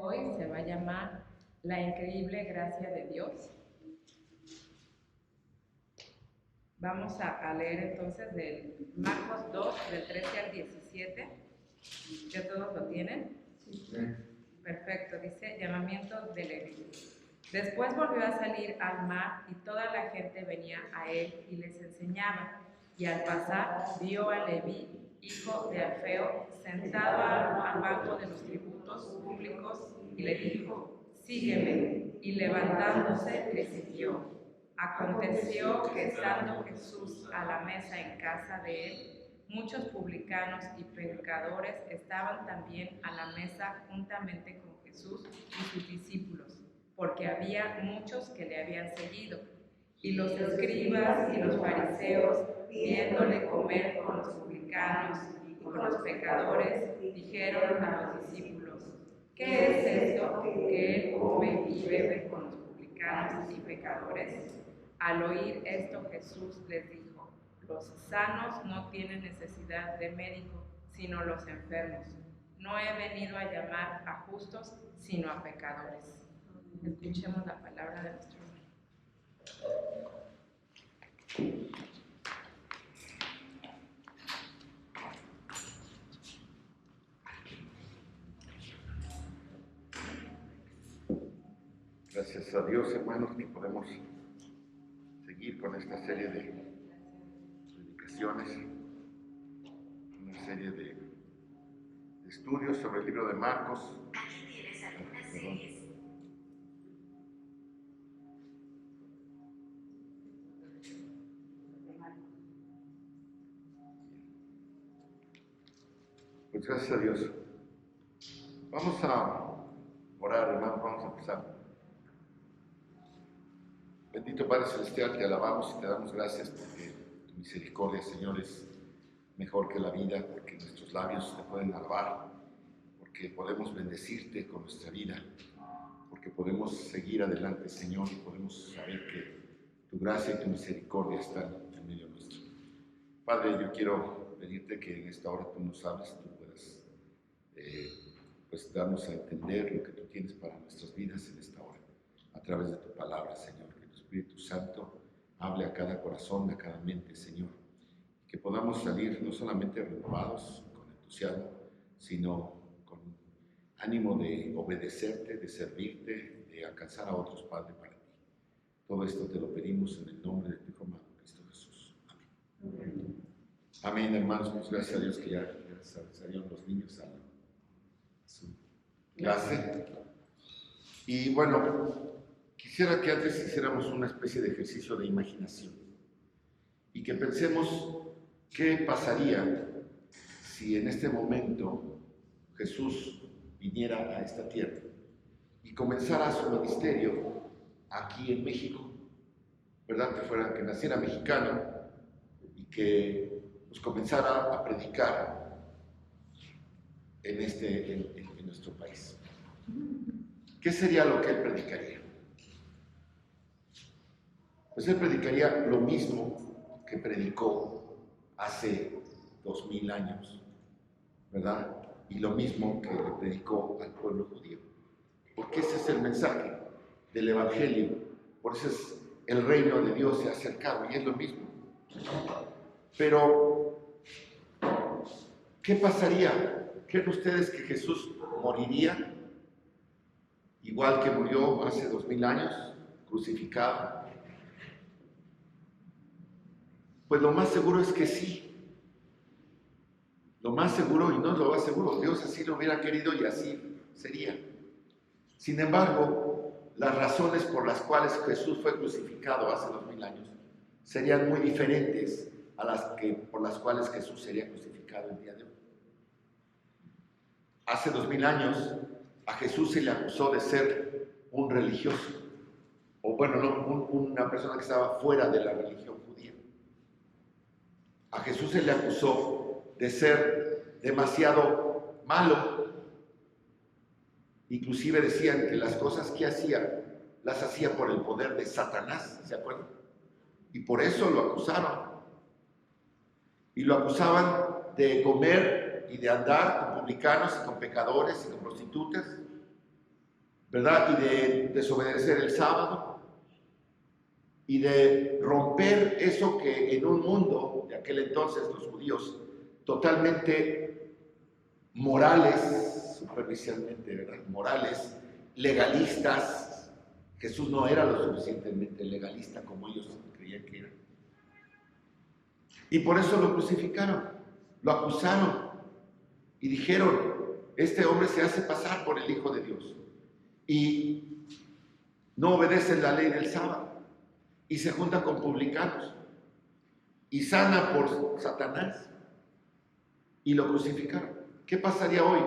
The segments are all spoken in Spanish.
Hoy se va a llamar La increíble gracia de Dios. Vamos a leer entonces del Marcos 2, del 13 al 17. ¿Ya todos lo tienen? Sí. Perfecto, dice llamamiento de Leví. Después volvió a salir al mar y toda la gente venía a él y les enseñaba. Y al pasar vio a Leví, hijo de Alfeo, sentado al banco de los tributos públicos y le dijo: sígueme. Y levantándose le siguió. Aconteció que estando Jesús a la mesa en casa de él, muchos publicanos y pecadores estaban también a la mesa juntamente con Jesús y sus discípulos, porque había muchos que le habían seguido. Y los escribas y los fariseos, viéndole comer con los publicanos y con los pecadores, dijeron a los discípulos: ¿qué es esto que él come y bebe con los publicanos y pecadores? Al oír esto, Jesús les dijo: los sanos no tienen necesidad de médico, sino los enfermos. No he venido a llamar a justos, sino a pecadores. Escuchemos la palabra de nuestro Dios. Gracias a Dios, hermanos, que podemos seguir con esta serie de predicaciones, una serie de estudios sobre el libro de Marcos. Aquí tienes algunas series. Pues gracias a Dios. Vamos a orar, hermanos, vamos a empezar. Bendito Padre Celestial, te alabamos y te damos gracias porque tu misericordia, Señor, es mejor que la vida, porque nuestros labios te pueden alabar, porque podemos bendecirte con nuestra vida, porque podemos seguir adelante, Señor, y podemos saber que tu gracia y tu misericordia están en medio nuestro. Padre, yo quiero pedirte que en esta hora tú nos hables, tú puedas pues darnos a entender lo que tú tienes para nuestras vidas en esta hora, a través de tu palabra, Señor. Que tu Espíritu Santo hable a cada corazón, a cada mente, Señor, y que podamos salir no solamente renovados, con entusiasmo, sino con ánimo de obedecerte, de servirte, de alcanzar a otros, Padre, para ti. Todo esto te lo pedimos en el nombre de tu Hijo amado, Cristo Jesús. Amén. Amén, hermanos. Pues gracias a Dios que ya salieron los niños a su clase. Y bueno, quisiera que antes hiciéramos una especie de ejercicio de imaginación y que pensemos qué pasaría si en este momento Jesús viniera a esta tierra y comenzara su ministerio aquí en México, ¿verdad? Que naciera mexicano y que pues, comenzara a predicar en nuestro país. ¿Qué sería lo que él predicaría? Pues él predicaría lo mismo que predicó hace 2000 años, ¿verdad? Y lo mismo que le predicó al pueblo judío. Porque ese es el mensaje del Evangelio. Por eso es el reino de Dios se ha acercado y es lo mismo. Pero, ¿qué pasaría? ¿Creen ustedes que Jesús moriría igual que murió hace 2000 años, crucificado? Pues lo más seguro es que sí. Lo más seguro, y no es lo más seguro, Dios así lo hubiera querido y así sería. Sin embargo, las razones por las cuales Jesús fue crucificado hace 2000 años serían muy diferentes a las por las cuales Jesús sería crucificado el día de hoy. Hace 2000 años a Jesús se le acusó de ser un religioso, o bueno, no, una persona que estaba fuera de la religión judía. A Jesús se le acusó de ser demasiado malo. Inclusive decían que las cosas que hacía, las hacía por el poder de Satanás, ¿se acuerdan? Y por eso lo acusaron. Y lo acusaban de comer y de andar con publicanos y con pecadores y con prostitutas. ¿verdad? Y de desobedecer el sábado y de romper eso que en un mundo de aquel entonces los judíos totalmente morales, superficialmente, ¿verdad? Morales, legalistas. Jesús no era lo suficientemente legalista como ellos creían que era. Y por eso lo crucificaron, lo acusaron y dijeron, este hombre se hace pasar por el Hijo de Dios y no obedece la ley del sábado y se junta con publicanos y sana por Satanás y lo crucificaron. ¿Qué pasaría hoy?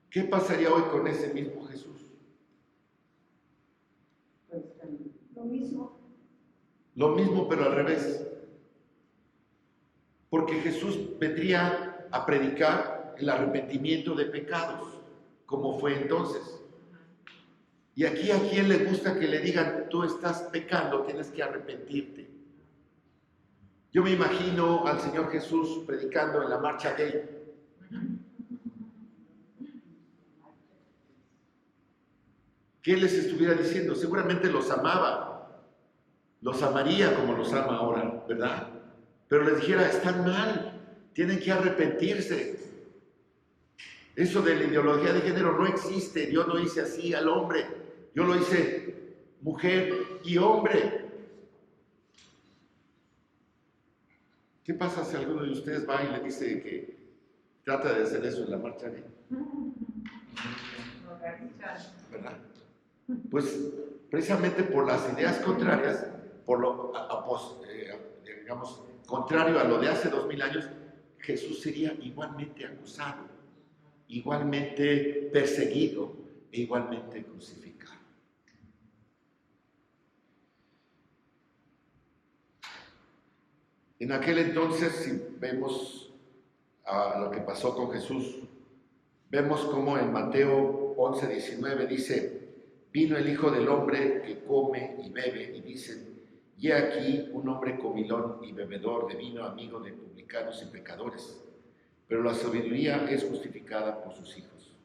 ¿Qué pasaría hoy con ese mismo Jesús? Lo mismo. Lo mismo, pero al revés. Porque Jesús vendría a predicar el arrepentimiento de pecados, como fue entonces. Y aquí, ¿a quién le gusta que le digan, tú estás pecando, tienes que arrepentirte? Yo me imagino al Señor Jesús predicando en la marcha gay. ¿Qué les estuviera diciendo? Seguramente los amaba, los amaría como los ama ahora, ¿verdad? Pero les dijera, están mal, tienen que arrepentirse. Eso de la ideología de género no existe, Dios no hice así al hombre, yo lo hice mujer y hombre. ¿Qué pasa si alguno de ustedes va y le dice que trata de hacer eso en la marcha gay? ¿Verdad? Pues precisamente por las ideas contrarias, por lo digamos, contrario a lo de hace 2000 años, Jesús sería igualmente acusado, igualmente perseguido e igualmente crucificado. En aquel entonces, si vemos a lo que pasó con Jesús, vemos como en Mateo 11:19 dice, vino el Hijo del Hombre que come y bebe, y dicen, y he aquí un hombre comilón y bebedor de vino, amigo de publicanos y pecadores, pero la sabiduría es justificada por sus hijos.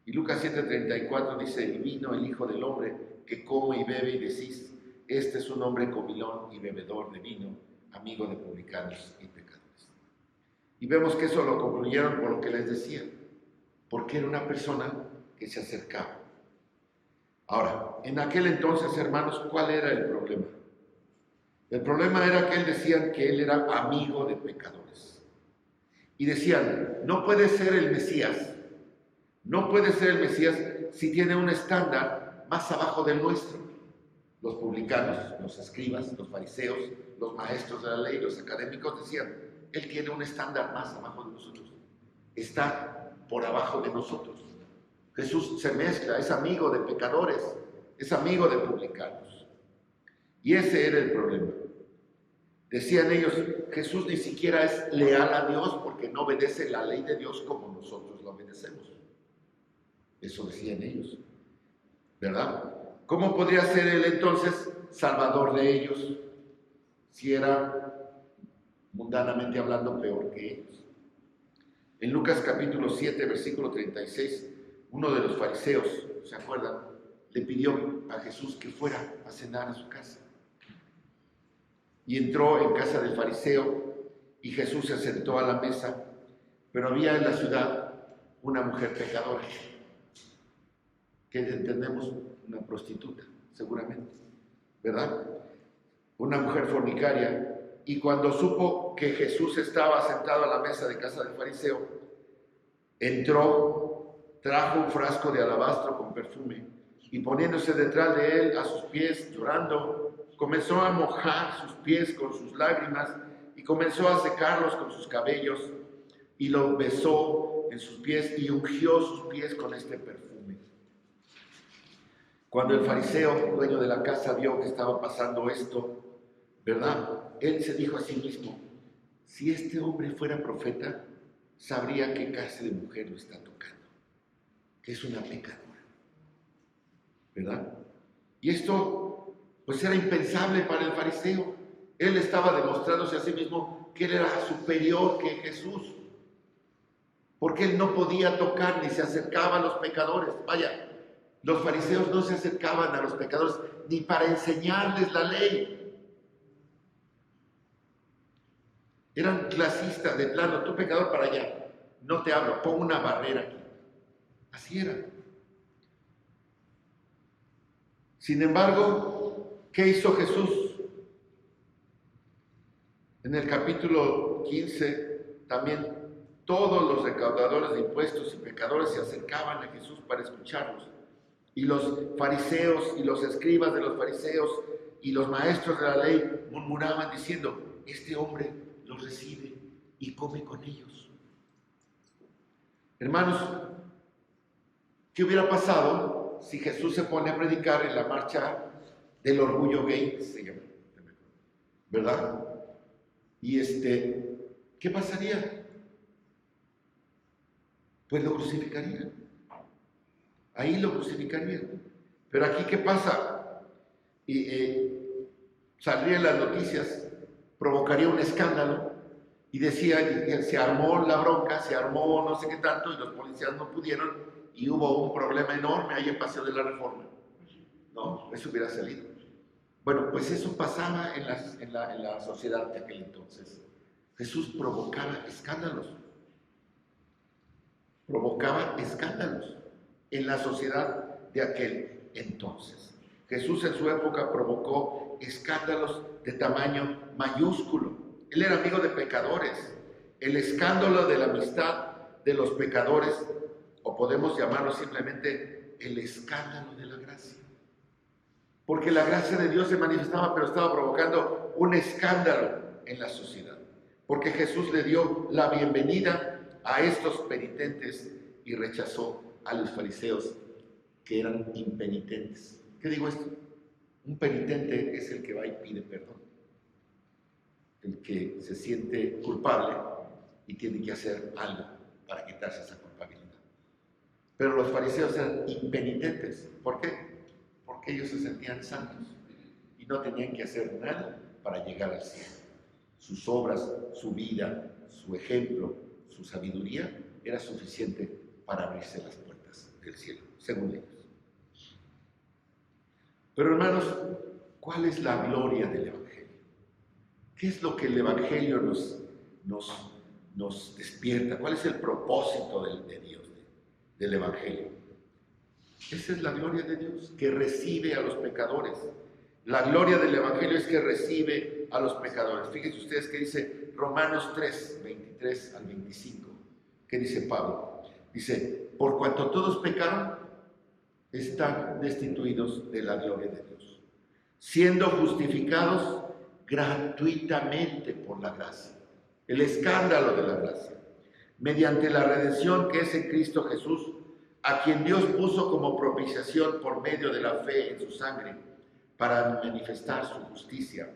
Y Lucas 7:34 dice, y vino el Hijo del Hombre que come y bebe, y decís, este es un hombre comilón y bebedor de vino, amigo de publicanos y pecadores. Y vemos que eso lo concluyeron por lo que les decía, porque era una persona que se acercaba. Ahora, en aquel entonces, hermanos, ¿cuál era el problema? El problema era que decían que él era amigo de pecadores. Y decían, no puede ser el Mesías, no puede ser el Mesías si tiene un estándar más abajo del nuestro. Los publicanos, los escribas, los fariseos, los maestros de la ley, los académicos decían, él tiene un estándar más abajo de nosotros, está por abajo de nosotros. Jesús se mezcla, es amigo de pecadores, es amigo de publicanos. Y ese era el problema. Decían ellos, Jesús ni siquiera es leal a Dios porque no obedece la ley de Dios como nosotros la obedecemos. Eso decían ellos, ¿verdad? ¿Cómo podría ser él entonces salvador de ellos si era, mundanamente hablando, peor que ellos? En Lucas capítulo 7, versículo 36, uno de los fariseos, ¿se acuerdan?, le pidió a Jesús que fuera a cenar a su casa. Y entró en casa del fariseo y Jesús se sentó a la mesa, pero había en la ciudad una mujer pecadora, que entendemos una prostituta, seguramente, ¿verdad? Una mujer fornicaria. Y cuando supo que Jesús estaba sentado a la mesa de casa del fariseo, entró, trajo un frasco de alabastro con perfume y poniéndose detrás de él a sus pies, llorando, comenzó a mojar sus pies con sus lágrimas y comenzó a secarlos con sus cabellos y lo besó en sus pies y ungió sus pies con este perfume. Cuando el fariseo, dueño de la casa, vio que estaba pasando esto, ¿verdad? Él se dijo a sí mismo, si este hombre fuera profeta, sabría qué clase de mujer lo está tocando, que es una pecadora, ¿verdad? Y esto, pues era impensable para el fariseo. Él estaba demostrándose a sí mismo que él era superior que Jesús, porque él no podía tocar ni se acercaba a los pecadores. Vaya, Los fariseos no se acercaban a los pecadores ni para enseñarles la ley. Eran clasistas de plano, tú pecador para allá, no te hablo, pon una barrera aquí. Así era. Sin embargo, ¿qué hizo Jesús? En el capítulo 15, también todos los recaudadores de impuestos y pecadores se acercaban a Jesús para escucharlos. Y los fariseos y los escribas de los fariseos y los maestros de la ley murmuraban diciendo, este hombre los recibe y come con ellos. Hermanos, ¿qué hubiera pasado si Jesús se pone a predicar en la marcha del orgullo gay, se llama, ¿verdad? Y ¿qué pasaría? Pues lo crucificarían. Ahí lo crucificarían. Pero aquí, ¿qué pasa? Saldría en las noticias, provocaría un escándalo y decía, se armó la bronca, se armó no sé qué tanto y los policías no pudieron y hubo un problema enorme ahí en Paseo de la Reforma. No, eso hubiera salido. Bueno, pues eso pasaba en la sociedad de aquel entonces. Jesús provocaba escándalos. Provocaba escándalos en la sociedad de aquel entonces. Jesús en su época provocó escándalos de tamaño mayúsculo. Él era amigo de pecadores. El escándalo de la amistad de los pecadores, o podemos llamarlo simplemente el escándalo de la gracia. Porque la gracia de Dios se manifestaba, pero estaba provocando un escándalo en la sociedad. Porque Jesús le dio la bienvenida a estos penitentes y rechazó a los fariseos que eran impenitentes. ¿Qué digo esto? Un penitente es el que va y pide perdón, el que se siente culpable y tiene que hacer algo para quitarse esa culpabilidad. Pero los fariseos eran impenitentes. ¿Por qué? Porque ellos se sentían santos y no tenían que hacer nada para llegar al cielo. Sus obras, su vida, su ejemplo, su sabiduría era suficiente para abrirse las puertas del cielo, según ellos. Pero hermanos, ¿cuál es la gloria del Evangelio? ¿Qué es lo que el Evangelio nos despierta? ¿Cuál es el propósito de Dios, del Evangelio? Esa es la gloria de Dios, que recibe a los pecadores. La gloria del Evangelio es que recibe a los pecadores. Fíjense ustedes que dice Romanos 3, 23 al 25. ¿Qué dice Pablo? Dice, por cuanto todos pecaron, están destituidos de la gloria de Dios, siendo justificados gratuitamente por la gracia. El escándalo de la gracia, mediante la redención que es en Cristo Jesús, a quien Dios puso como propiciación por medio de la fe en su sangre, para manifestar su justicia,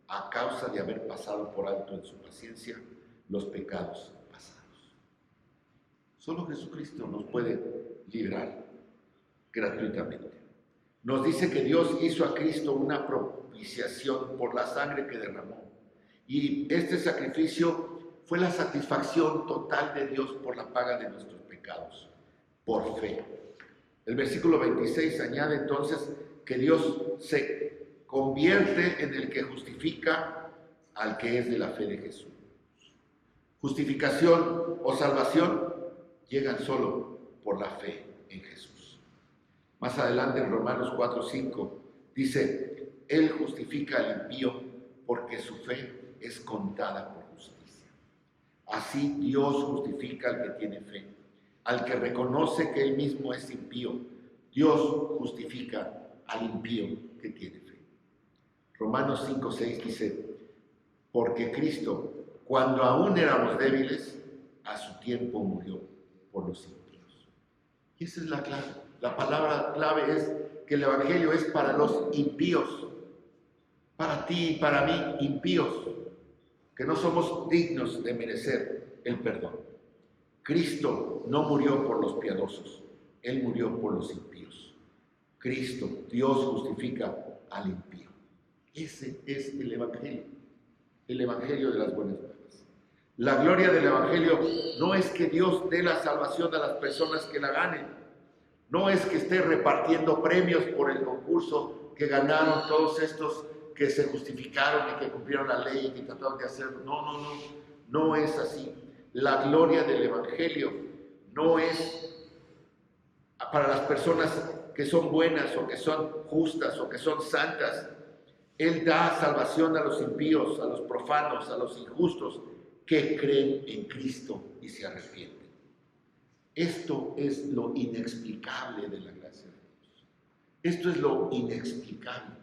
a causa de haber pasado por alto en su paciencia los pecados pasados. Solo Jesucristo nos puede librar gratuitamente. Nos dice que Dios hizo a Cristo una propiciación por la sangre que derramó. Y este sacrificio fue la satisfacción total de Dios por la paga de nuestros pecados, por fe. El versículo 26 añade entonces que Dios se convierte en el que justifica al que es de la fe de Jesús. Justificación o salvación llegan solo por la fe en Jesús. Más adelante en Romanos 4:5 dice, Él justifica al impío porque su fe es contada por justicia. Así Dios justifica al que tiene fe, al que reconoce que Él mismo es impío. Dios justifica al impío que tiene fe. Romanos 5:6 dice, porque Cristo, cuando aún éramos débiles, a su tiempo murió por los impíos. Y esa es la clave. La palabra clave es que el Evangelio es para los impíos, para ti y para mí, impíos, que no somos dignos de merecer el perdón. Cristo no murió por los piadosos, Él murió por los impíos. Cristo, Dios justifica al impío. Ese es el Evangelio de las buenas nuevas. La gloria del Evangelio no es que Dios dé la salvación a las personas que la ganen. No es que esté repartiendo premios por el concurso que ganaron todos estos que se justificaron y que cumplieron la ley y que trataron de hacerlo. No es así. La gloria del Evangelio no es para las personas que son buenas o que son justas o que son santas. Él da salvación a los impíos, a los profanos, a los injustos que creen en Cristo y se arrepienten. Esto es lo inexplicable de la gracia de Dios. Esto es lo inexplicable,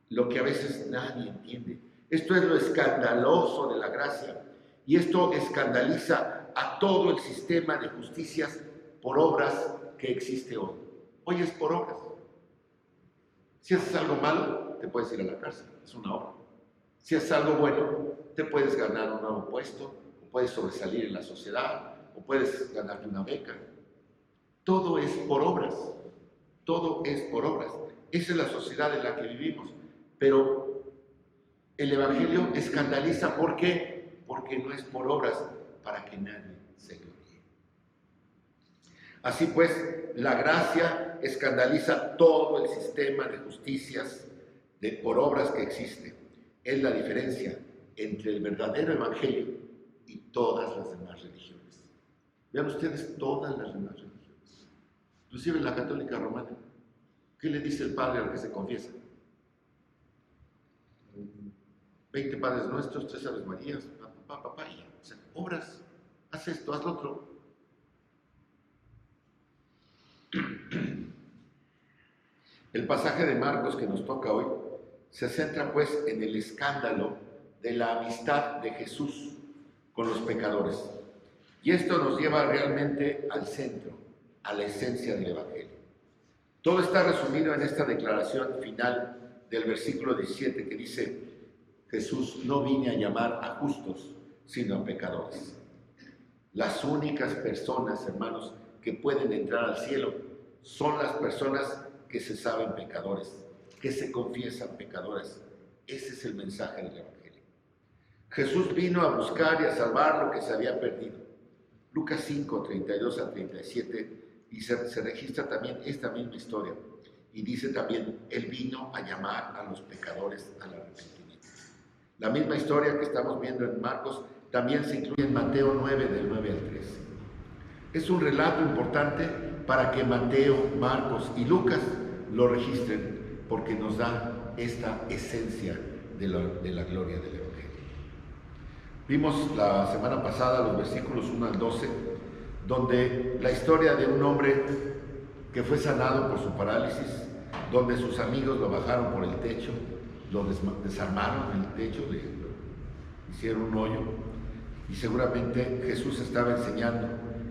lo que a veces nadie entiende. Esto es lo escandaloso de la gracia. Y esto escandaliza a todo el sistema de justicias por obras que existe hoy. Hoy es por obras. Si haces algo malo, te puedes ir a la cárcel, es una obra. Si haces algo bueno, te puedes ganar un nuevo puesto, o puedes sobresalir en la sociedad, o puedes ganarte una beca. Todo es por obras. Todo es por obras. Esa es la sociedad en la que vivimos. Pero el Evangelio escandaliza. ¿Por qué? Porque no es por obras, para que nadie se gloríe. Así pues, la gracia escandaliza todo el sistema de justicias por obras que existe. Es la diferencia entre el verdadero Evangelio y todas las demás religiones. Vean ustedes todas las demás religiones, inclusive la católica romana. ¿Qué le dice el padre al que se confiesa? 20 Padres Nuestros, 3 Aves Marías, papá, y o sea, obras, haz esto, haz lo otro. El pasaje de Marcos que nos toca hoy se centra pues en el escándalo de la amistad de Jesús con los pecadores. Y esto nos lleva realmente al centro, a la esencia del Evangelio. Todo está resumido en esta declaración final del versículo 17 que dice: Jesús no vine a llamar a justos, sino a pecadores. Las únicas personas, hermanos, que pueden entrar al cielo son las personas que se saben pecadores, que se confiesan pecadores. Ese es el mensaje del Evangelio. Jesús vino a buscar y a salvar lo que se había perdido. Lucas 5, 32 al 37, y se registra también esta misma historia. Y dice también, Él vino a llamar a los pecadores al arrepentimiento. La misma historia que estamos viendo en Marcos también se incluye en Mateo 9, del 9 al 13. Es un relato importante para que Mateo, Marcos y Lucas lo registren, porque nos da esta esencia de la gloria del Evangelio. Vimos la semana pasada los versículos 1 al 12, donde la historia de un hombre que fue sanado por su parálisis, donde sus amigos lo bajaron por el techo, lo desarmaron el techo, le hicieron un hoyo, y seguramente Jesús estaba enseñando.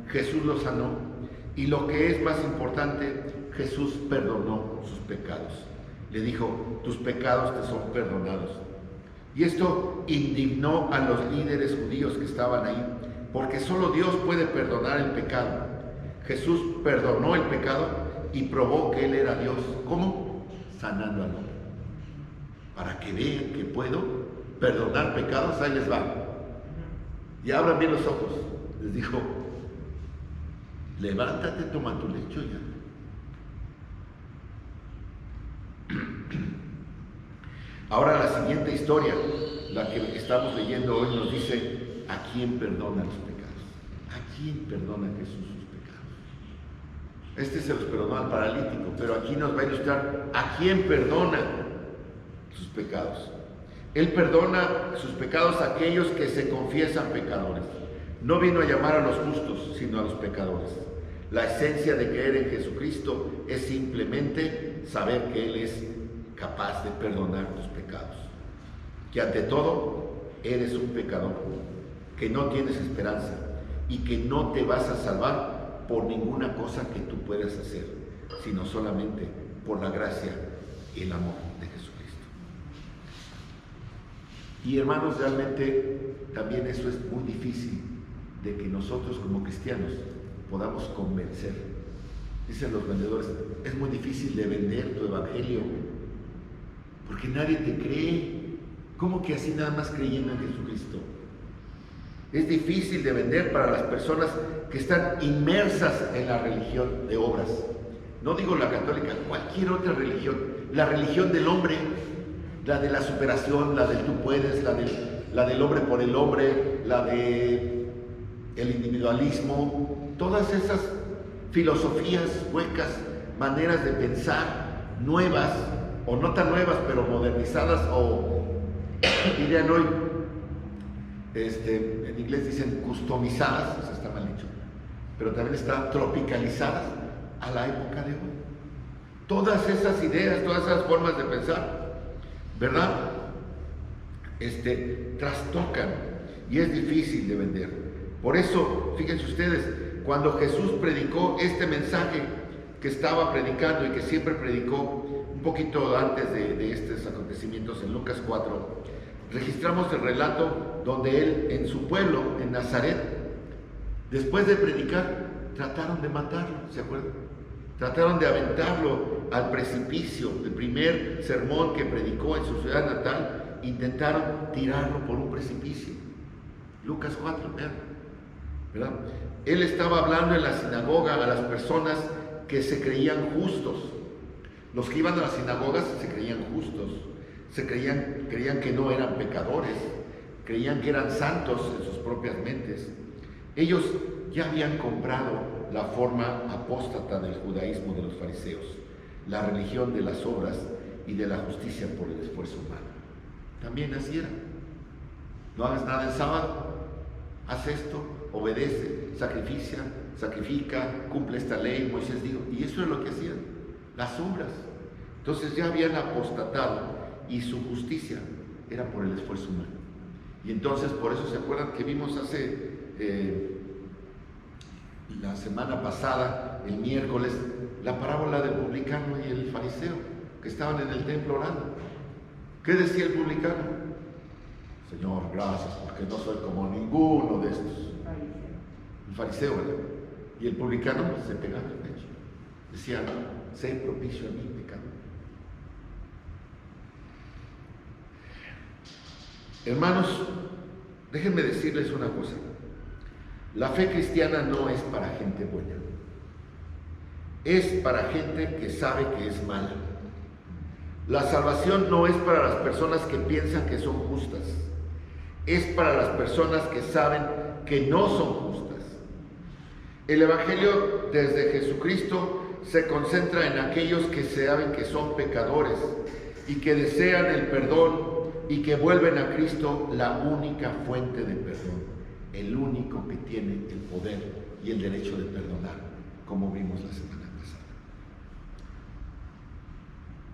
Jesús lo sanó, y lo que es más importante, Jesús perdonó sus pecados. Le dijo, tus pecados te son perdonados. Y esto indignó a los líderes judíos que estaban ahí, porque solo Dios puede perdonar el pecado. Jesús perdonó el pecado y probó que Él era Dios. ¿Cómo? Sanando al hombre. Para que vean que puedo perdonar pecados, ahí les va. Y abran bien los ojos. Les dijo, levántate, toma tu lecho y anda. Ahora la siguiente historia, la que estamos leyendo hoy, nos dice a quién perdona los pecados. ¿A quién perdona Jesús sus pecados? Este se los perdonó al paralítico, pero aquí nos va a ilustrar a quién perdona sus pecados. Él perdona sus pecados a aquellos que se confiesan pecadores. No vino a llamar a los justos, sino a los pecadores. La esencia de creer en Jesucristo es simplemente saber que Él es capaz de perdonar tus pecados. Que ante todo eres un pecador, que no tienes esperanza y que no te vas a salvar por ninguna cosa que tú puedas hacer, sino solamente por la gracia y el amor de Jesucristo. Y hermanos, realmente también eso es muy difícil de que nosotros como cristianos podamos convencer. Dicen los vendedores, es muy difícil de vender tu evangelio porque nadie te cree. ¿Cómo que así nada más creyendo en Jesucristo? Es difícil de vender para las personas que están inmersas en la religión de obras, no digo la católica, cualquier otra religión, la religión del hombre, la de la superación, la del tú puedes, la del hombre por el hombre, la de el individualismo, todas esas filosofías huecas, maneras de pensar nuevas, o no tan nuevas, pero modernizadas, o dirían hoy, en inglés dicen customizadas, eso está mal dicho, pero también están tropicalizadas a la época de hoy. Todas esas ideas, todas esas formas de pensar, ¿verdad? Trastocan y es difícil de vender. Por eso, fíjense ustedes, cuando Jesús predicó este mensaje que estaba predicando y que siempre predicó un poquito antes de estos acontecimientos en Lucas 4, registramos el relato donde él en su pueblo, en Nazaret, después de predicar, trataron de matarlo, ¿se acuerdan? Trataron de aventarlo al precipicio. El primer sermón que predicó en su ciudad natal, intentaron tirarlo por un precipicio. Lucas 4, vean, ¿verdad? Él estaba hablando en la sinagoga a las personas que se creían justos. Los que iban a las sinagogas se creían justos, creían que no eran pecadores, creían que eran santos en sus propias mentes. Ellos ya habían comprado la forma apóstata del judaísmo de los fariseos, la religión de las obras y de la justicia por el esfuerzo humano. También así era. No hagas nada el sábado, haz esto, obedece, sacrifica, cumple esta ley, Moisés dijo, y eso es lo que hacían, las obras. Entonces ya habían apostatado y su justicia era por el esfuerzo humano. Y entonces por eso se acuerdan que vimos hace la semana pasada, el miércoles, la parábola del publicano y el fariseo que estaban en el templo orando. ¿Qué decía el publicano? Señor, gracias porque no soy como ninguno de estos. El fariseo, ¿verdad? Y el publicano se pegaba el pecho. Decía, sé propicio a mí, pecador. Hermanos, déjenme decirles una cosa. La fe cristiana no es para gente buena. Es para gente que sabe que es mala. La salvación no es para las personas que piensan que son justas. Es para las personas que saben que no son justas. El Evangelio desde Jesucristo se concentra en aquellos que saben que son pecadores y que desean el perdón y que vuelven a Cristo la única fuente de perdón, el único que tiene el poder y el derecho de perdonar, como vimos la semana pasada.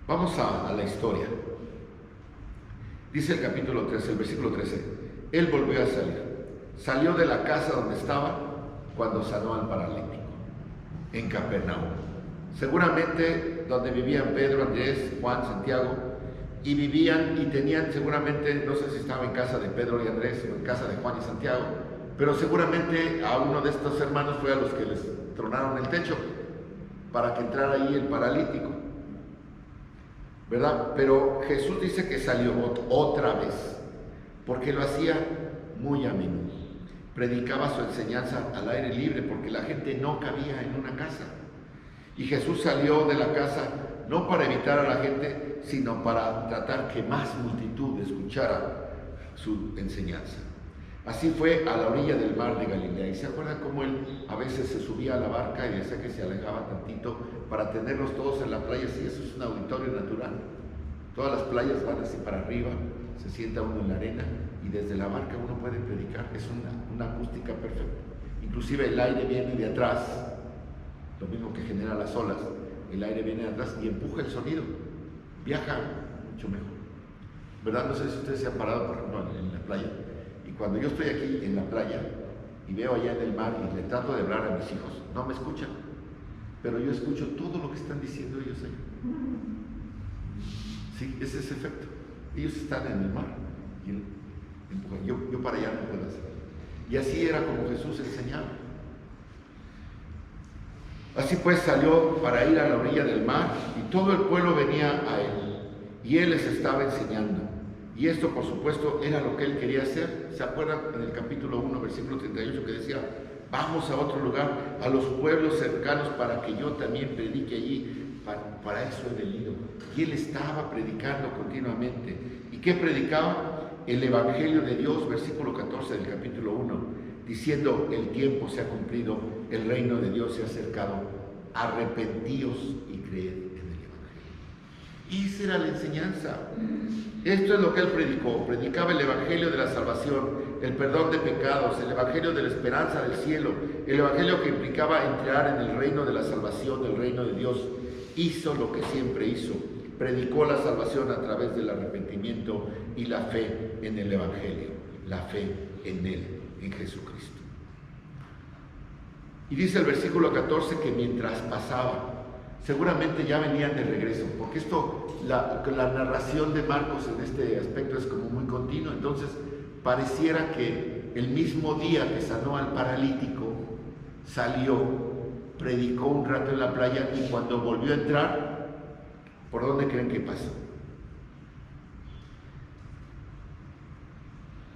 Vamos a la historia. Dice el capítulo 13, el versículo 13, él volvió a salir. Salió de la casa donde estaba cuando sanó al paralítico, en Capernaum. Seguramente donde vivían Pedro, Andrés, Juan, Santiago, y vivían y tenían seguramente, no sé si estaba en casa de Pedro y Andrés o en casa de Juan y Santiago, pero seguramente a uno de estos hermanos fue a los que les tronaron el techo para que entrara ahí el paralítico, ¿verdad? Pero Jesús dice que salió otra vez, porque lo hacía muy a menudo. Predicaba su enseñanza al aire libre porque la gente no cabía en una casa. Y Jesús salió de la casa no para evitar a la gente, sino para tratar que más multitud escuchara su enseñanza. Así fue a la orilla del mar de Galilea. ¿Y se acuerdan cómo él a veces se subía a la barca y decía que se alejaba tantito para tenerlos todos en la playa? Sí, eso es un auditorio natural. Todas las playas van así para arriba, se sienta uno en la arena y desde la barca uno puede predicar. Es una acústica perfecta. Inclusive el aire viene de atrás, lo mismo que genera las olas. El aire viene de atrás y empuja el sonido. Viaja mucho mejor. ¿Verdad? No sé si ustedes se han parado, por ejemplo, en la playa. Y cuando yo estoy aquí en la playa y veo allá en el mar y le trato de hablar a mis hijos, no me escuchan. Pero yo escucho todo lo que están diciendo ellos allá. Sí, es ese efecto. Ellos están en el mar y empujan. Yo para allá no puedo hacer. Y así era como Jesús enseñaba. Así pues salió para ir a la orilla del mar y todo el pueblo venía a él y él les estaba enseñando. Y esto por supuesto era lo que él quería hacer. ¿Se acuerdan en el capítulo 1, versículo 38 que decía, Vamos a otro lugar, a los pueblos cercanos, para que yo también predique allí. Para eso he venido. Y él estaba predicando continuamente. ¿Y qué predicaba? El Evangelio de Dios, versículo 14 del capítulo 1, diciendo: el tiempo se ha cumplido, el reino de Dios se ha acercado, arrepentíos y creed en el Evangelio. Y esa era la enseñanza. Esto es lo que él predicó. Predicaba el Evangelio de la salvación, el perdón de pecados, el Evangelio de la esperanza del cielo, el Evangelio que implicaba entrar en el reino de la salvación, el reino de Dios. Hizo lo que siempre hizo, predicó la salvación a través del arrepentimiento y la fe en el Evangelio, la fe en Él, en Jesucristo. Y dice el versículo 14 que mientras pasaba, seguramente ya venían de regreso, porque la narración de Marcos en este aspecto es como muy continua. Entonces pareciera que el mismo día que sanó al paralítico, salió, predicó un rato en la playa, y cuando volvió a entrar, ¿por dónde creen que pasó?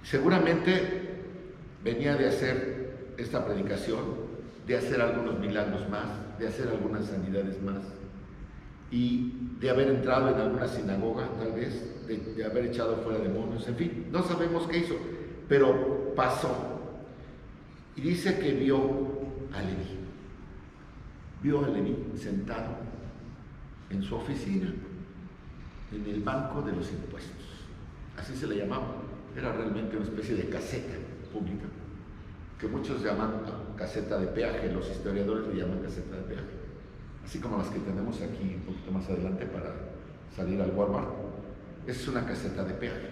Seguramente venía de hacer esta predicación, de hacer algunos milagros más, de hacer algunas sanidades más, y de haber entrado en alguna sinagoga, tal vez, de haber echado fuera demonios, en fin, no sabemos qué hizo, pero pasó. Y dice que vio a Leví. Vio a Leví sentado en su oficina, en el banco de los impuestos. Así se le llamaba. Era realmente una especie de caseta pública, que muchos llaman caseta de peaje, los historiadores le llaman caseta de peaje. Así como las que tenemos aquí un poquito más adelante para salir al Walmart. Es una caseta de peaje.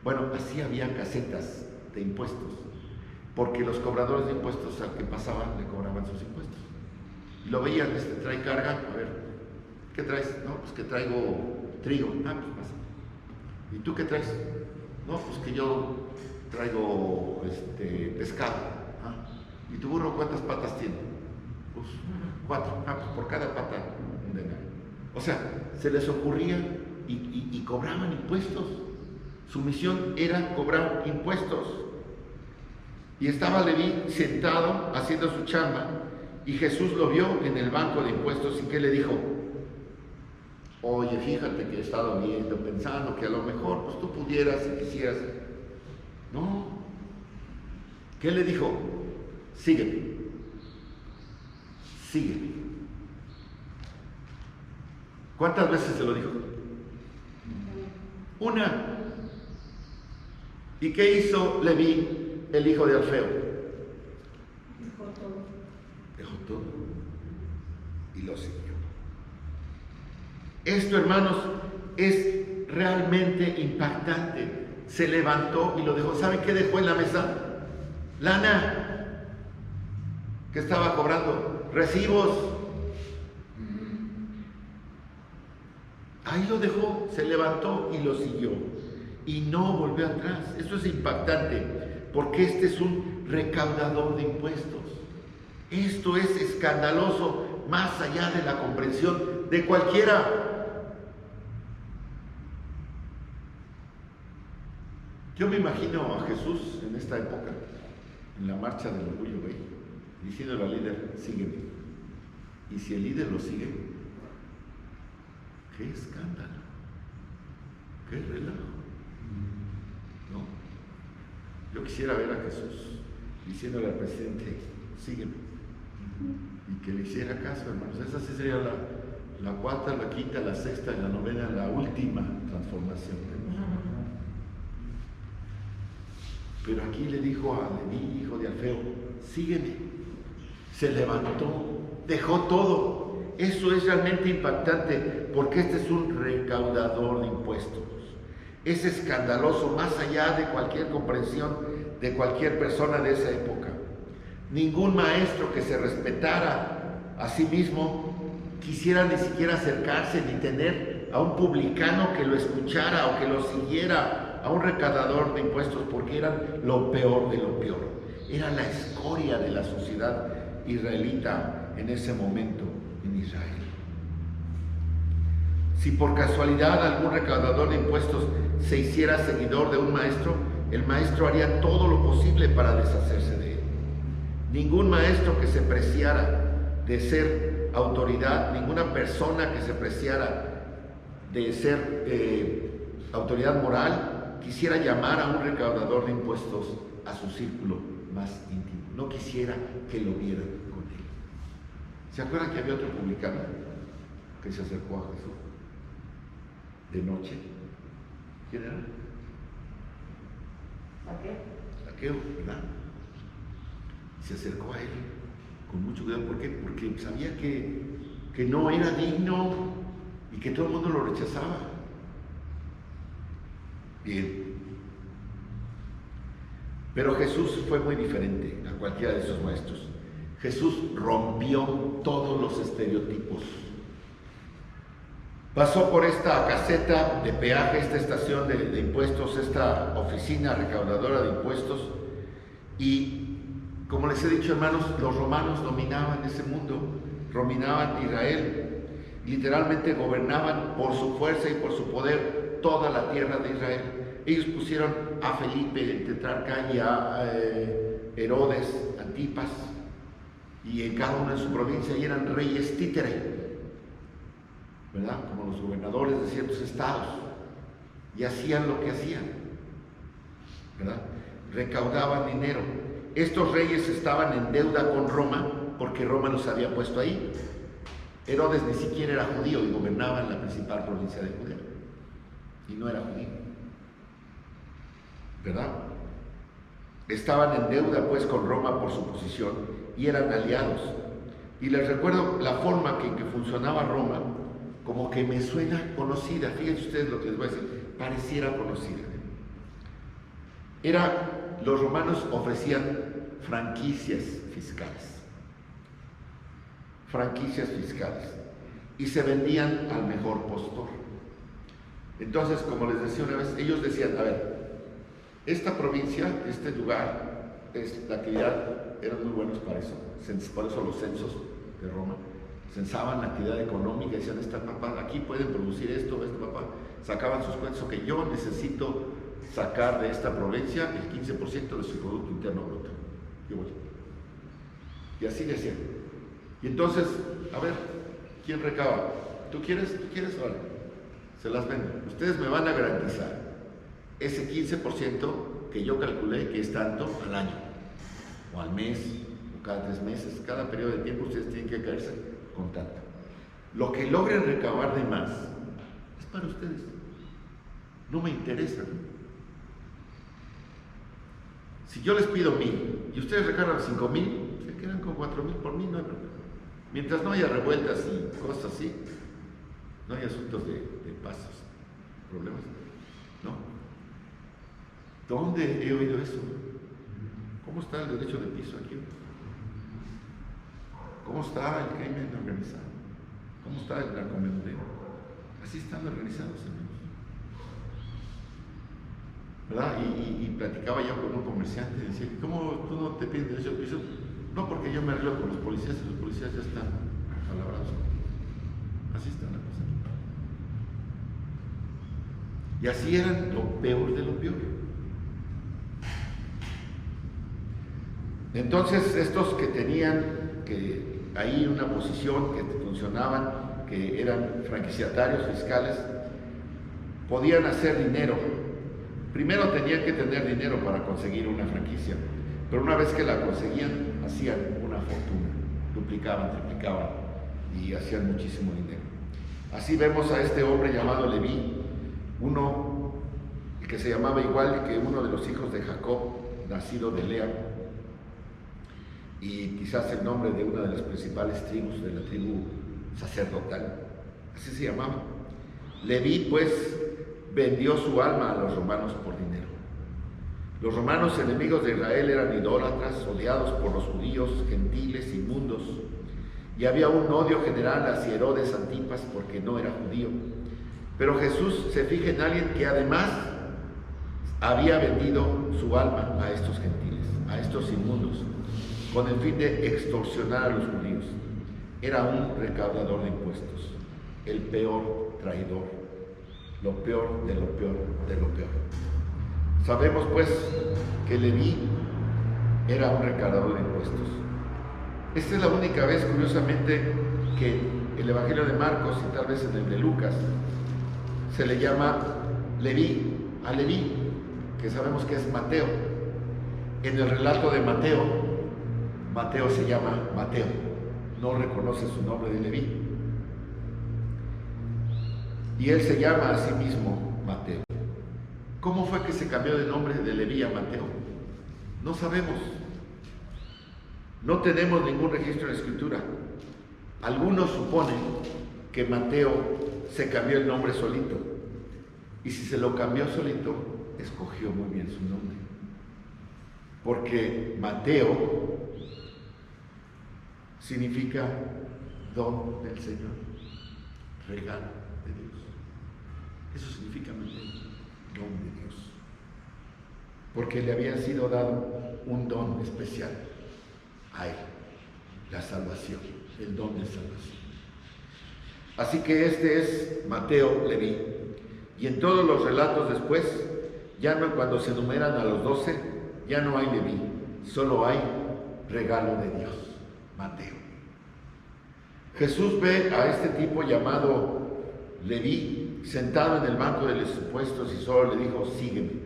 Bueno, así había casetas de impuestos, porque los cobradores de impuestos al que pasaban le cobraban sus impuestos. Lo veían, trae carga, a ver, ¿qué traes? No, pues que traigo trigo. Ah, pues pasa. ¿Y tú qué traes? No, pues que yo traigo pescado. Ah, ¿y tu burro cuántas patas tiene? Pues 4. Ah, pues por cada pata un denario. O sea, se les ocurría y cobraban impuestos. Su misión era cobrar impuestos. Y estaba Leví sentado haciendo su chamba, y Jesús lo vio en el banco de impuestos. ¿Y qué le dijo? Oye, fíjate que he estado viendo, pensando que a lo mejor pues tú pudieras, si quisieras. No. ¿Qué le dijo? Sígueme. Sígueme. ¿Cuántas veces se lo dijo? Una. ¿Y qué hizo Leví, el hijo de Alfeo? Dejó todo y lo siguió. Esto, hermanos, es realmente impactante. Se levantó y lo dejó. ¿Saben qué dejó en la mesa? Lana, que estaba cobrando, recibos. Ahí lo dejó, se levantó y lo siguió. Y no volvió atrás. Eso es impactante, porque este es un recaudador de impuestos. Esto es escandaloso, más allá de la comprensión de cualquiera. Yo me imagino a Jesús en esta época, en la marcha del orgullo gay, diciéndole al líder: sígueme. Y si el líder lo sigue, ¡qué escándalo! ¡Qué relajo! ¿No? Yo quisiera ver a Jesús diciéndole al presidente: sígueme. Y que le hiciera caso, hermanos. Esa sí sería la cuarta, la quinta, la sexta y la novena, la última transformación de nosotros. Pero aquí le dijo a Leví, hijo de Alfeo: sígueme. Se levantó, dejó todo. Eso es realmente impactante, porque este es un recaudador de impuestos. Es escandaloso, más allá de cualquier comprensión de cualquier persona de esa época. Ningún maestro que se respetara a sí mismo quisiera ni siquiera acercarse, ni tener a un publicano que lo escuchara o que lo siguiera, a un recaudador de impuestos, porque eran lo peor de lo peor. Era la escoria de la sociedad israelita en ese momento en Israel. Si por casualidad algún recaudador de impuestos se hiciera seguidor de un maestro, el maestro haría todo lo posible para deshacerse de él. ningún maestro que se preciara de ser autoridad, ninguna persona que se preciara de ser autoridad moral, quisiera llamar a un recaudador de impuestos a su círculo más íntimo. No quisiera que lo vieran con él. ¿Se acuerdan que había otro publicano que se acercó a Jesús de noche? ¿Quién era? Saqueo, ¿verdad? Se acercó a él con mucho cuidado. ¿Por qué? Porque sabía que no era digno y que todo el mundo lo rechazaba. Bien. Pero Jesús fue muy diferente a cualquiera de esos maestros. Jesús rompió todos los estereotipos. Pasó por esta caseta de peaje, esta estación de impuestos, esta oficina recaudadora de impuestos, y como les he dicho, hermanos, los romanos dominaban ese mundo, dominaban Israel, literalmente gobernaban por su fuerza y por su poder toda la tierra de Israel. Ellos pusieron a Felipe el tetrarca y a Herodes, Antipas, y en cada uno en su provincia, y eran reyes títere, ¿verdad? Como los gobernadores de ciertos estados, y hacían lo que hacían, ¿verdad? Recaudaban dinero. Estos reyes estaban en deuda con Roma, porque Roma los había puesto ahí. Herodes ni siquiera era judío y gobernaba en la principal provincia de Judea, y no era judío, ¿verdad? Estaban en deuda pues con Roma por su posición y eran aliados. Y les recuerdo la forma en que funcionaba Roma, como que me suena conocida. Fíjense ustedes lo que les voy a decir, pareciera conocida. Los romanos ofrecían franquicias fiscales. Franquicias fiscales. Y se vendían al mejor postor. Entonces, como les decía una vez, ellos decían, a ver, esta provincia, este lugar, la actividad, eran muy buenos para eso. Por eso los censos de Roma censaban la actividad económica y decían, aquí pueden producir esto, papá. Sacaban sus cuentas, que yo necesito sacar de esta provincia el 15% de su Producto Interno Bruto. Y así decían. Y entonces, a ver, ¿quién recaba? ¿Tú quieres? Vale. Se las vendo. Ustedes me van a garantizar ese 15% que yo calculé que es tanto al año, o al mes, o cada 3 meses, cada periodo de tiempo ustedes tienen que caerse con tanto. Lo que logren recabar de más es para ustedes. No me interesa. Si yo les pido 1,000 y ustedes recargan 5,000, se quedan con 4,000 por mí, no hay problema. Mientras no haya revueltas y cosas así, no hay asuntos de pasos, problemas, ¿no? ¿Dónde he oído eso? ¿Cómo está el derecho de piso aquí? ¿Cómo está el crimen organizado? ¿Cómo está el narcomenudeo? Así están organizados, amigos, ¿verdad? Y platicaba yo con un comerciante y decía, ¿cómo tú no te pides derecho de piso? No, porque yo me arreglo con los policías y los policías ya están palabrados. Así está la cosa. Y así eran lo peor de lo peor. Entonces, estos que tenían ahí una posición, que funcionaban, que eran franquiciatarios fiscales, podían hacer dinero. Primero tenían que tener dinero para conseguir una franquicia, pero una vez que la conseguían, hacían una fortuna, duplicaban, triplicaban y hacían muchísimo dinero. Así vemos a este hombre llamado Leví, uno que se llamaba igual que uno de los hijos de Jacob, nacido de Lea, y quizás el nombre de una de las principales tribus, de la tribu sacerdotal, así se llamaba. Leví, pues, vendió su alma a los romanos por dinero. Los romanos, enemigos de Israel, eran idólatras, odiados por los judíos, gentiles, inmundos, y había un odio general hacia Herodes Antipas porque no era judío. Pero Jesús se fija en alguien que además había vendido su alma a estos gentiles, a estos inmundos, con el fin de extorsionar a los judíos. Era un recaudador de impuestos, el peor traidor, lo peor de lo peor de lo peor. Sabemos pues que Leví era un recaudador de impuestos. Esta es la única vez, curiosamente, que el Evangelio de Marcos y tal vez en el de Lucas se le llama Leví, a Leví, que sabemos que es Mateo. En el relato de Mateo, Mateo se llama Mateo, no reconoce su nombre de Leví. Y él se llama a sí mismo Mateo. ¿Cómo fue que se cambió de nombre de Leví a Mateo? No sabemos. No tenemos ningún registro en la Escritura. Algunos suponen que Mateo se cambió el nombre solito. Y si se lo cambió solito, escogió muy bien su nombre. Porque Mateo significa don del Señor, regalo de Dios. Eso significa Mateo, don de Dios. Porque le había sido dado un don especial a él, la salvación, el don de salvación. Así que este es Mateo Leví. Y en todos los relatos después, ya no, cuando se enumeran a los 12, ya no hay Leví, solo hay regalo de Dios, Mateo. Jesús ve a este tipo llamado Leví sentado en el banco de los impuestos y solo le dijo, sígueme.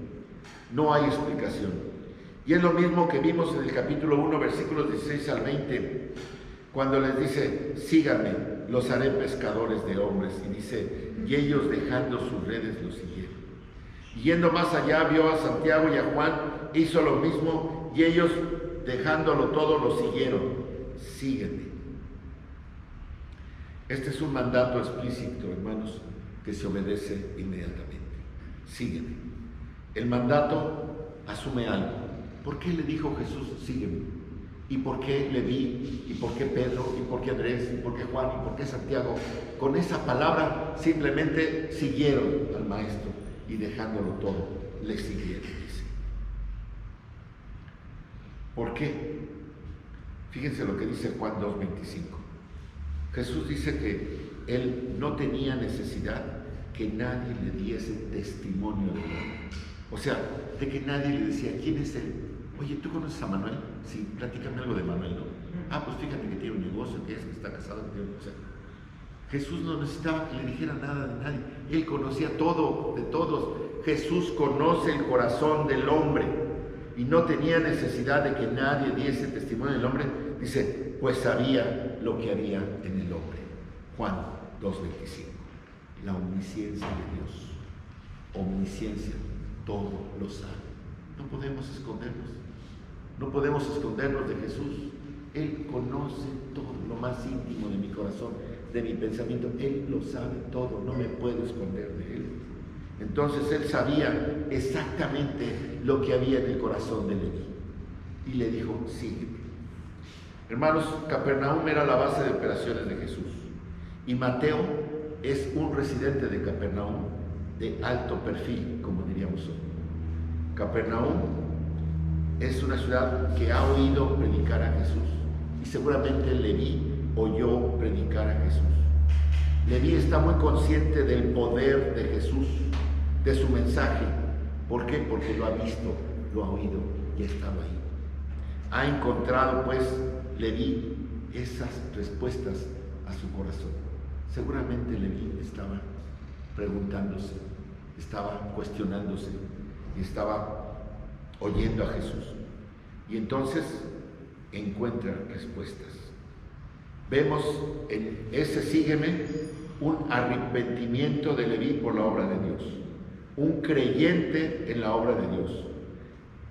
No hay explicación. Y es lo mismo que vimos en el capítulo 1, versículos 16 al 20, cuando les dice, síganme, los haré pescadores de hombres. Y dice, y ellos dejando sus redes los siguieron. Y yendo más allá, vio a Santiago y a Juan, hizo lo mismo, y ellos dejándolo todo lo siguieron. Sígueme. Este es un mandato explícito, hermanos, que se obedece inmediatamente. Sígueme. El mandato asume algo. ¿Por qué le dijo Jesús, sígueme? ¿Y por qué Leví? ¿Y por qué Pedro? ¿Y por qué Andrés? ¿Y por qué Juan? ¿Y por qué Santiago? Con esa palabra simplemente siguieron al Maestro y dejándolo todo, le siguieron, dice. ¿Por qué? Fíjense lo que dice Juan 2:25. Jesús dice que él no tenía necesidad que nadie le diese testimonio de él. O sea, de que nadie le decía, ¿quién es él? Oye, ¿tú conoces a Manuel? Sí, platícame algo de Manuel, ¿no? Ah, pues fíjate que tiene un negocio, que está casado, que tiene... O sea, Jesús no necesitaba que le dijera nada de nadie. Él conocía todo, de todos. Jesús conoce el corazón del hombre y no tenía necesidad de que nadie diese testimonio del hombre. Dice, pues sabía lo que había en el hombre. Juan 2:25. La omnisciencia de Dios. Omnisciencia, todo lo sabe. No podemos escondernos. No podemos escondernos de Jesús. Él conoce todo, lo más íntimo de mi corazón, de mi pensamiento. Él lo sabe todo, no me puedo esconder de Él. Entonces Él sabía exactamente lo que había en el corazón de Leví. Y le dijo, sígueme. Hermanos, Capernaum era la base de operaciones de Jesús. Y Mateo es un residente de Capernaum de alto perfil, como diríamos hoy. Capernaum es una ciudad que ha oído predicar a Jesús. Y seguramente Leví oyó predicar a Jesús. Leví está muy consciente del poder de Jesús, de su mensaje. ¿Por qué? Porque lo ha visto, lo ha oído y ha estado ahí. Ha encontrado, pues, Leví esas respuestas a su corazón. Seguramente Leví estaba preguntándose, estaba cuestionándose y estaba oyendo a Jesús. Y entonces encuentra respuestas. Vemos en ese sígueme un arrepentimiento de Leví por la obra de Dios, un creyente en la obra de Dios,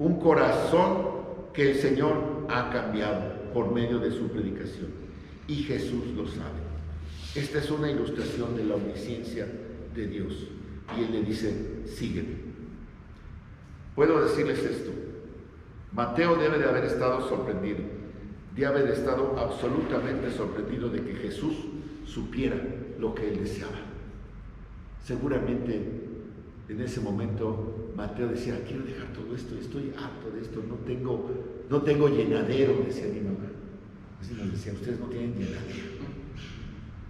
un corazón que el Señor ha cambiado por medio de su predicación, y Jesús lo sabe. Esta es una ilustración de la omnisciencia de Dios, y Él le dice, sígueme. Puedo decirles esto, Mateo debe de haber estado sorprendido, debe haber estado absolutamente sorprendido de que Jesús supiera lo que él deseaba. Seguramente en ese momento Mateo decía, quiero dejar todo esto, estoy harto de esto, no tengo llenadero, decía mi mamá. Así nos decía, ustedes no tienen llenadero,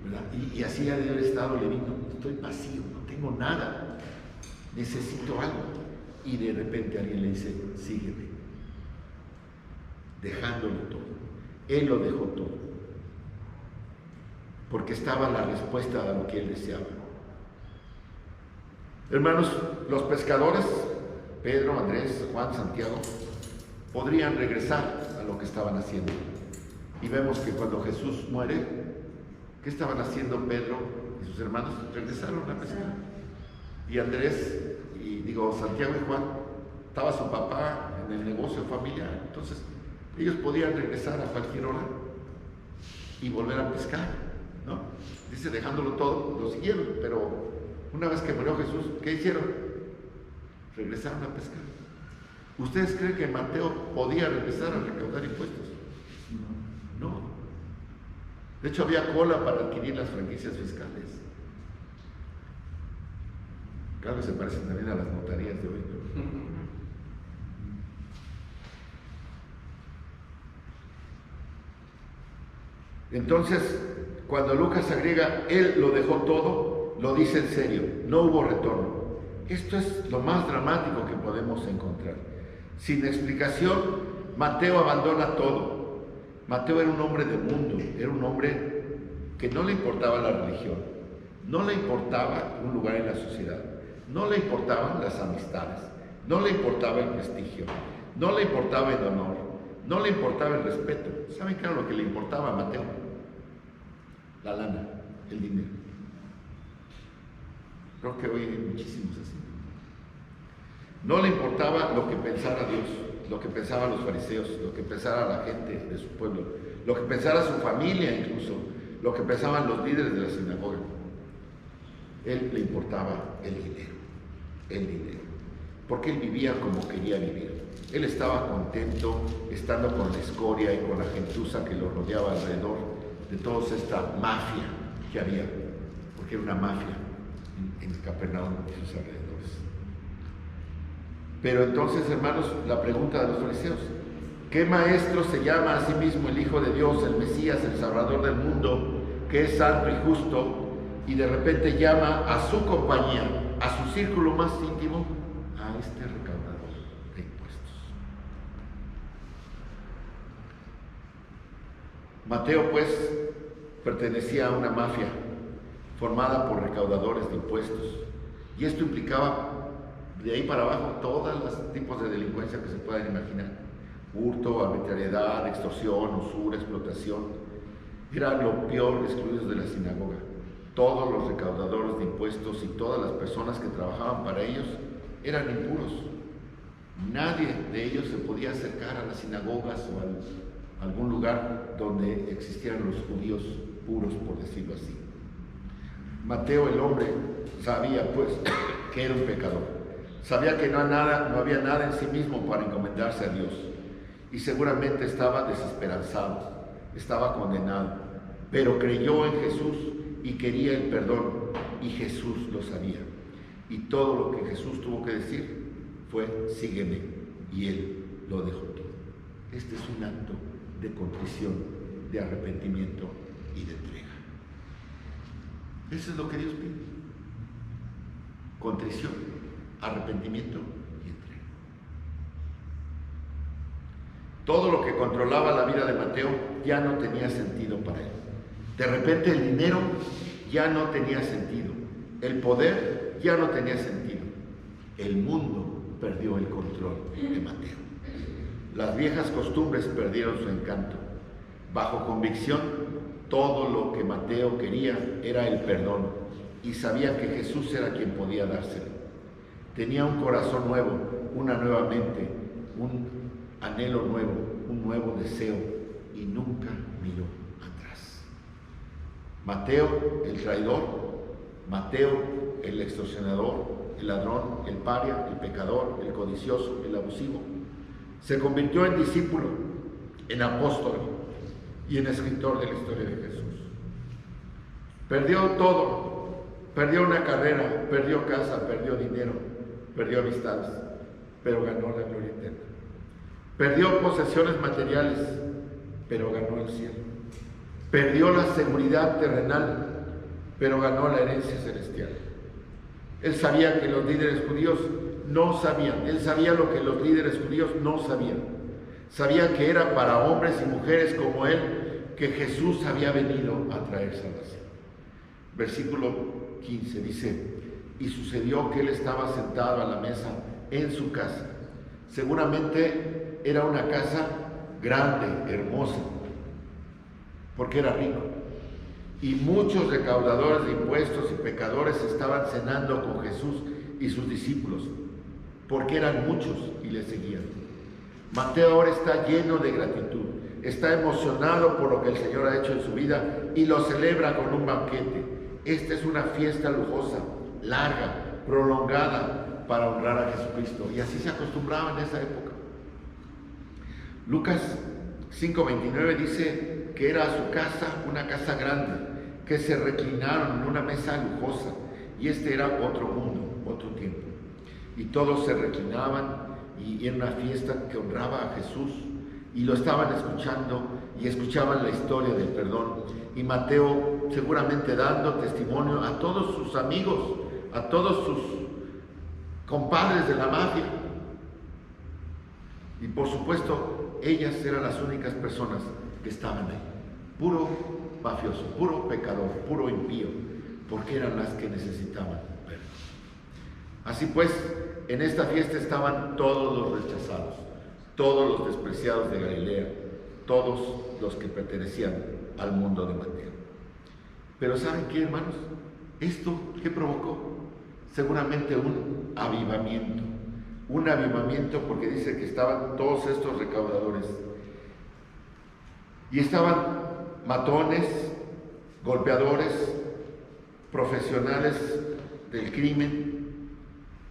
¿verdad? Y así ha de haber estado Leví, estoy vacío, no tengo nada, necesito algo. Y de repente alguien le dice, sígueme. dejándolo todo. Él lo dejó todo, porque estaba la respuesta a lo que él deseaba. Hermanos, los pescadores, Pedro, Andrés, Juan, Santiago, podrían regresar a lo que estaban haciendo. Y vemos que cuando Jesús muere, ¿qué estaban haciendo Pedro y sus hermanos? Regresaron a pescar. Y Andrés, Santiago y Juan, estaba su papá en el negocio familiar. Entonces, ellos podían regresar a cualquier hora y volver a pescar, ¿no? Dice, dejándolo todo, lo siguieron, pero una vez que murió Jesús, ¿qué hicieron? Regresaron a pescar. ¿Ustedes creen que Mateo podía regresar a recaudar impuestos? No. De hecho, había cola para adquirir las franquicias fiscales. Claro que se parecen también a las notarías de hoy, ¿no? Entonces, cuando Lucas agrega, él lo dejó todo, lo dice en serio, no hubo retorno. Esto es lo más dramático que podemos encontrar. Sin explicación, Mateo abandona todo. Mateo era un hombre del mundo, era un hombre que no le importaba la religión, no le importaba un lugar en la sociedad, no le importaban las amistades, no le importaba el prestigio, no le importaba el honor, no le importaba el respeto. ¿Saben qué era lo que le importaba a Mateo? La lana, el dinero. Creo que hoy hay muchísimos así. No le importaba lo que pensara Dios, lo que pensaban los fariseos, lo que pensara la gente de su pueblo, lo que pensara su familia incluso, lo que pensaban los líderes de la sinagoga. Él le importaba el dinero, porque él vivía como quería vivir. Él estaba contento estando con la escoria y con la gentuza que lo rodeaba alrededor de toda esta mafia que había, porque era una mafia en Capernaum y sus alrededores. Pero entonces, hermanos, la pregunta de los fariseos: ¿qué maestro se llama a sí mismo el Hijo de Dios, el Mesías, el Salvador del mundo, que es santo y justo, y de repente llama a su compañía, a su círculo más íntimo, a este recaudador de impuestos? Mateo, pues, pertenecía a una mafia formada por recaudadores de impuestos, y esto implicaba de ahí para abajo todos los tipos de delincuencia que se puedan imaginar: hurto, arbitrariedad, extorsión, usura, explotación. Eran lo peor excluidos de la sinagoga. Todos los recaudadores de impuestos y todas las personas que trabajaban para ellos eran impuros. Nadie de ellos se podía acercar a las sinagogas o a algún lugar donde existieran los judíos puros, por decirlo así. Mateo, el hombre, sabía pues que era un pecador. Sabía que no había nada en sí mismo para encomendarse a Dios, y seguramente estaba desesperanzado, estaba condenado, pero creyó en Jesús y quería el perdón, y Jesús lo sabía. Y todo lo que Jesús tuvo que decir fue: sígueme, y él lo dejó todo. Este es un acto de contrición, de arrepentimiento y de entrega. Eso es lo que Dios pide: contrición, arrepentimiento y entrega. Todo lo que controlaba la vida de Mateo ya no tenía sentido para él. De repente el dinero ya no tenía sentido, el poder ya no tenía sentido. El mundo perdió el control de Mateo. Las viejas costumbres perdieron su encanto. Bajo convicción, todo lo que Mateo quería era el perdón, y sabía que Jesús era quien podía dárselo. Tenía un corazón nuevo, una nueva mente, un anhelo nuevo, un nuevo deseo, y nunca miró atrás. Mateo, el traidor, Mateo, el extorsionador, el ladrón, el paria, el pecador, el codicioso, el abusivo, se convirtió en discípulo, en apóstol y en escritor de la historia de Jesús. Perdió todo, perdió una carrera, perdió casa, perdió dinero, perdió amistades, pero ganó la gloria eterna. Perdió posesiones materiales, pero ganó el cielo. Perdió la seguridad terrenal, pero ganó la herencia celestial. Él sabía que los líderes judíos no sabían. Él sabía lo que los líderes judíos no sabían. Sabía que era para hombres y mujeres como él que Jesús había venido a traer salvación. Versículo 15 dice: y sucedió que él estaba sentado a la mesa en su casa. Seguramente era una casa grande, hermosa, porque era rico. Y muchos recaudadores de impuestos y pecadores estaban cenando con Jesús y sus discípulos, porque eran muchos y le seguían. Mateo ahora está lleno de gratitud, está emocionado por lo que el Señor ha hecho en su vida y lo celebra con un banquete. Esta es una fiesta lujosa, larga, prolongada, para honrar a Jesucristo, y así se acostumbraba en esa época. Lucas 5:29 dice que era su casa una casa grande, que se reclinaron en una mesa lujosa, y este era otro mundo, otro tiempo, y todos se reclinaban y era una fiesta que honraba a Jesús, y lo estaban escuchando y escuchaban la historia del perdón, y Mateo seguramente dando testimonio a todos sus amigos, a todos sus compadres de la mafia, y por supuesto ellas eran las únicas personas que estaban ahí, puro mafioso, puro pecador, puro impío, porque eran las que necesitaban perdón. Así pues, en esta fiesta estaban todos los rechazados, todos los despreciados de Galilea, todos los que pertenecían al mundo de Mateo. Pero ¿saben qué, hermanos? ¿Esto qué provocó? Seguramente un avivamiento, porque dice que estaban todos estos recaudadores, y estaban matones, golpeadores, profesionales del crimen,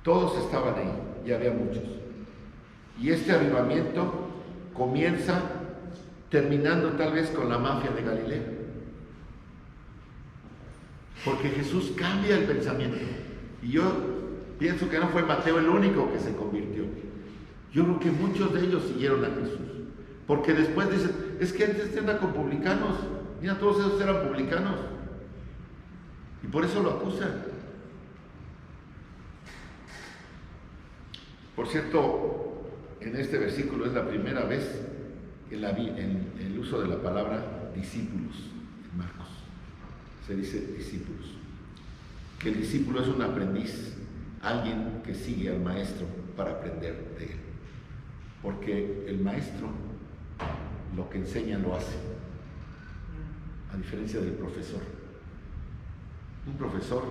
todos estaban ahí, y había muchos. Y este avivamiento comienza terminando tal vez con la mafia de Galilea, porque Jesús cambia el pensamiento. Y yo pienso que no fue Mateo el único que se convirtió. Yo creo que muchos de ellos siguieron a Jesús, porque después dicen: es que antes anda con publicanos, mira, todos esos eran publicanos, y por eso lo acusan. Por cierto, en este versículo es la primera vez en el uso de la palabra discípulos en Marcos. Se dice discípulos, que el discípulo es un aprendiz, alguien que sigue al maestro para aprender de él, porque el maestro lo que enseña lo hace, a diferencia del profesor. Un profesor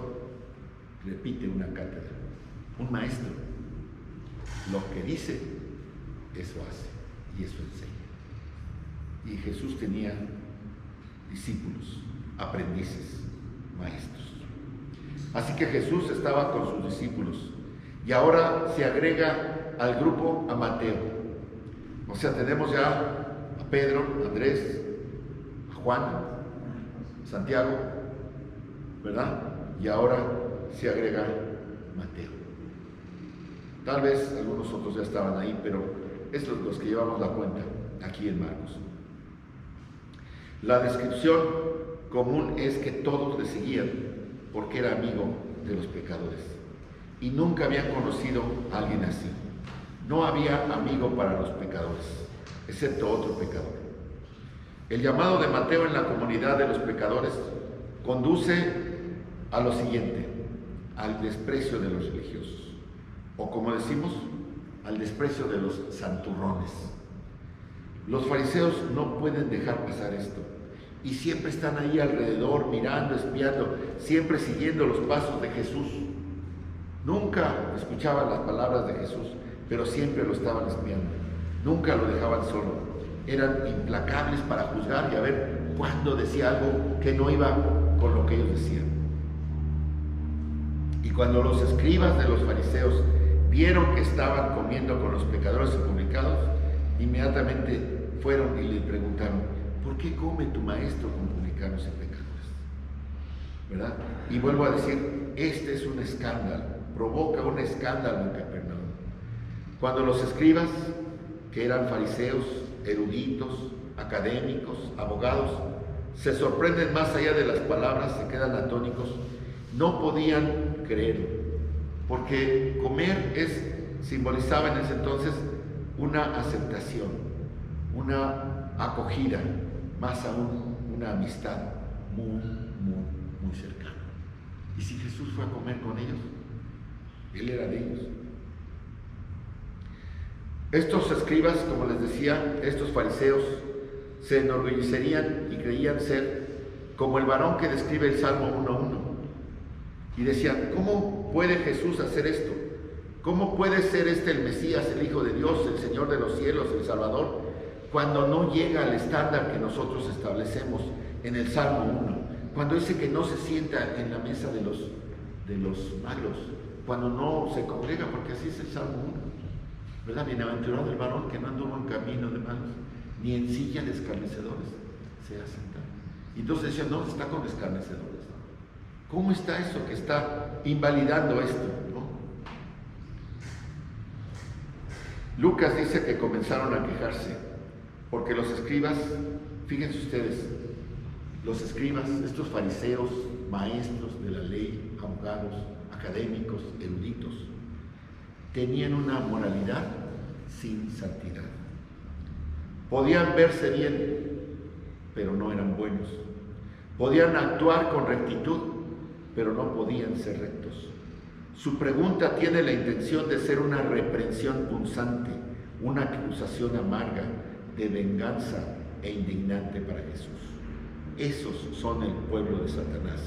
repite una cátedra, un maestro lo que dice, eso hace y eso enseña. Y Jesús tenía discípulos, aprendices, maestros. Así que Jesús estaba con sus discípulos, y ahora se agrega al grupo a Mateo. O sea, tenemos ya a Pedro, a Andrés, a Juan, a Santiago, ¿verdad? Y ahora se agrega Mateo. Tal vez algunos otros ya estaban ahí, pero estos son los que llevamos la cuenta aquí en Marcos. La descripción común es que todos le seguían porque era amigo de los pecadores, y nunca habían conocido a alguien así. No había amigo para los pecadores, excepto otro pecador. El llamado de Mateo en la comunidad de los pecadores conduce a lo siguiente: al desprecio de los religiosos, o como decimos, al desprecio de los santurrones. Los fariseos no pueden dejar pasar esto, y siempre están ahí alrededor, mirando, espiando, siempre siguiendo los pasos de Jesús. Nunca escuchaban las palabras de Jesús, pero siempre lo estaban espiando. Nunca lo dejaban solo. Eran implacables para juzgar y a ver cuándo decía algo que no iba con lo que ellos decían. Y cuando los escribas de los fariseos vieron que estaban comiendo con los pecadores y publicanos, inmediatamente fueron y le preguntaron: ¿por qué come tu maestro con publicanos y pecadores? ¿Verdad? Y vuelvo a decir, este es un escándalo, provoca un escándalo en Capernaum. Cuando los escribas, que eran fariseos, eruditos, académicos, abogados, se sorprenden más allá de las palabras, se quedan atónicos, no podían creer, porque comer simbolizaba en ese entonces una aceptación, una acogida, más aún una amistad muy cercana. Y si Jesús fue a comer con ellos, Él era de ellos. Estos escribas, como les decía, estos fariseos, se enorgullecerían y creían ser como el varón que describe el Salmo 1:1. Y decían, ¿cómo puede Jesús hacer esto? ¿Cómo puede ser este el Mesías, el Hijo de Dios, el Señor de los cielos, el Salvador, cuando no llega al estándar que nosotros establecemos en el Salmo 1? Cuando dice que no se sienta en la mesa de los malos, cuando no se congrega, porque así es el Salmo 1, ¿verdad? Bienaventurado el varón que no anduvo en camino de malos, ni en silla de escarnecedores se ha sentado. Y entonces decían, no, está con escarnecedores. ¿Cómo está eso que está invalidando esto, ¿no? Lucas dice que comenzaron a quejarse, porque los escribas, fíjense ustedes, los escribas, estos fariseos, maestros de la ley, abogados, académicos, eruditos, tenían una moralidad sin santidad. Podían verse bien, pero no eran buenos. Podían actuar con rectitud, pero no podían ser rectos. Su pregunta tiene la intención de ser una reprensión punzante, una acusación amarga, de venganza e indignante para Jesús. Esos son el pueblo de Satanás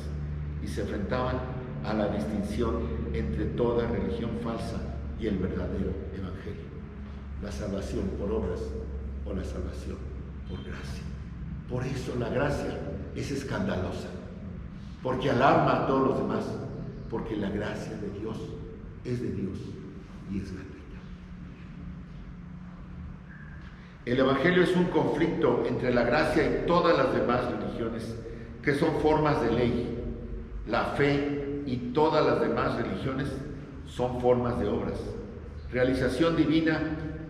y se enfrentaban a la distinción entre toda religión falsa y el verdadero evangelio, la salvación por obras o la salvación por gracia. Por eso la gracia es escandalosa, porque alarma a todos los demás, porque la gracia de Dios es de Dios y es gratuita. El evangelio es un conflicto entre la gracia y todas las demás religiones, que son formas de ley. La fe y todas las demás religiones son formas de obras. Realización divina,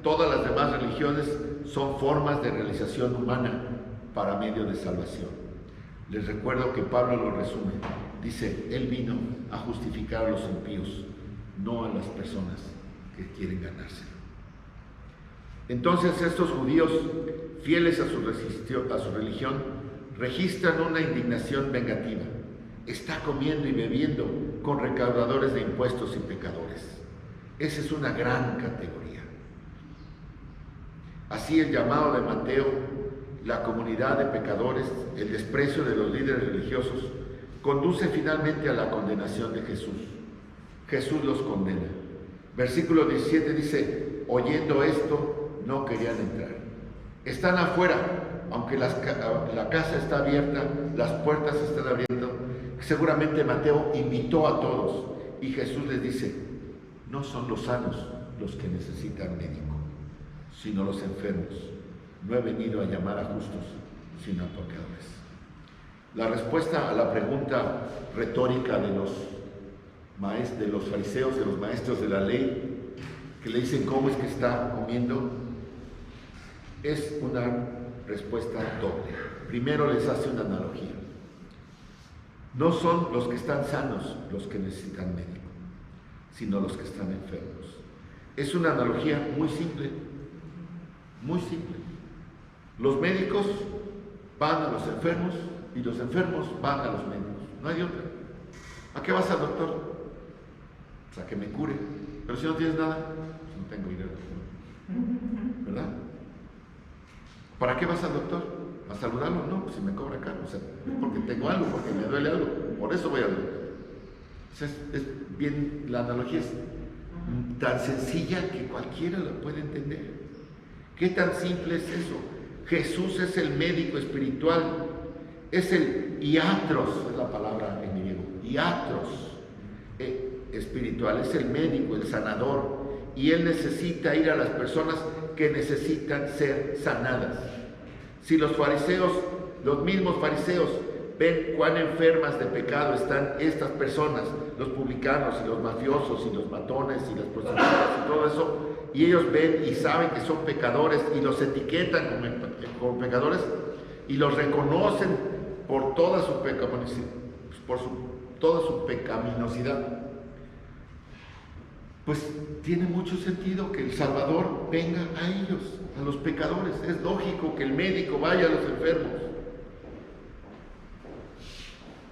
todas las demás religiones son formas de realización humana para medio de salvación. Les recuerdo que Pablo lo resume. Dice, Él vino a justificar a los impíos, no a las personas que quieren ganárselo. Entonces estos judíos, fieles a su religión, registran una indignación vengativa. Está comiendo y bebiendo con recaudadores de impuestos y pecadores. Esa es una gran categoría. Así el llamado de Mateo, la comunidad de pecadores, el desprecio de los líderes religiosos, conduce finalmente a la condenación de Jesús. Jesús los condena. Versículo 17 dice, oyendo esto, no querían entrar. Están afuera, aunque la casa está abierta, las puertas se están abriendo. Seguramente Mateo invitó a todos y Jesús les dice, no son los sanos los que necesitan médico, sino los enfermos. No he venido a llamar a justos, sino a pecadores. La respuesta a la pregunta retórica de los fariseos, de los maestros de la ley, que le dicen cómo es que está comiendo, es una respuesta doble. Primero les hace una analogía. No son los que están sanos los que necesitan médico, sino los que están enfermos. Es una analogía muy simple, muy simple. Los médicos van a los enfermos y los enfermos van a los médicos. No hay otra. ¿A qué vas al doctor? Pues a que me cure. Pero si no tienes nada, pues no tengo dinero. ¿Verdad? ¿Para qué vas al doctor? ¿A saludarlo? No, pues si me cobra caro. O sea, porque tengo algo, porque me duele algo. Por eso voy al doctor. O sea, es bien, la analogía es tan sencilla que cualquiera la puede entender. ¿Qué tan simple es eso? Jesús es el médico espiritual, es el iatros, es la palabra en griego, iatros espiritual, es el médico, el sanador, y Él necesita ir a las personas que necesitan ser sanadas. Si los fariseos, los mismos fariseos, ven cuán enfermas de pecado están estas personas, los publicanos y los mafiosos y los matones y las prostitutas y todo eso, y ellos ven y saben que son pecadores y los etiquetan como pecadores y los reconocen por toda su pecaminosidad, pues tiene mucho sentido que el Salvador venga a ellos, a los pecadores. Es lógico que el médico vaya a los enfermos.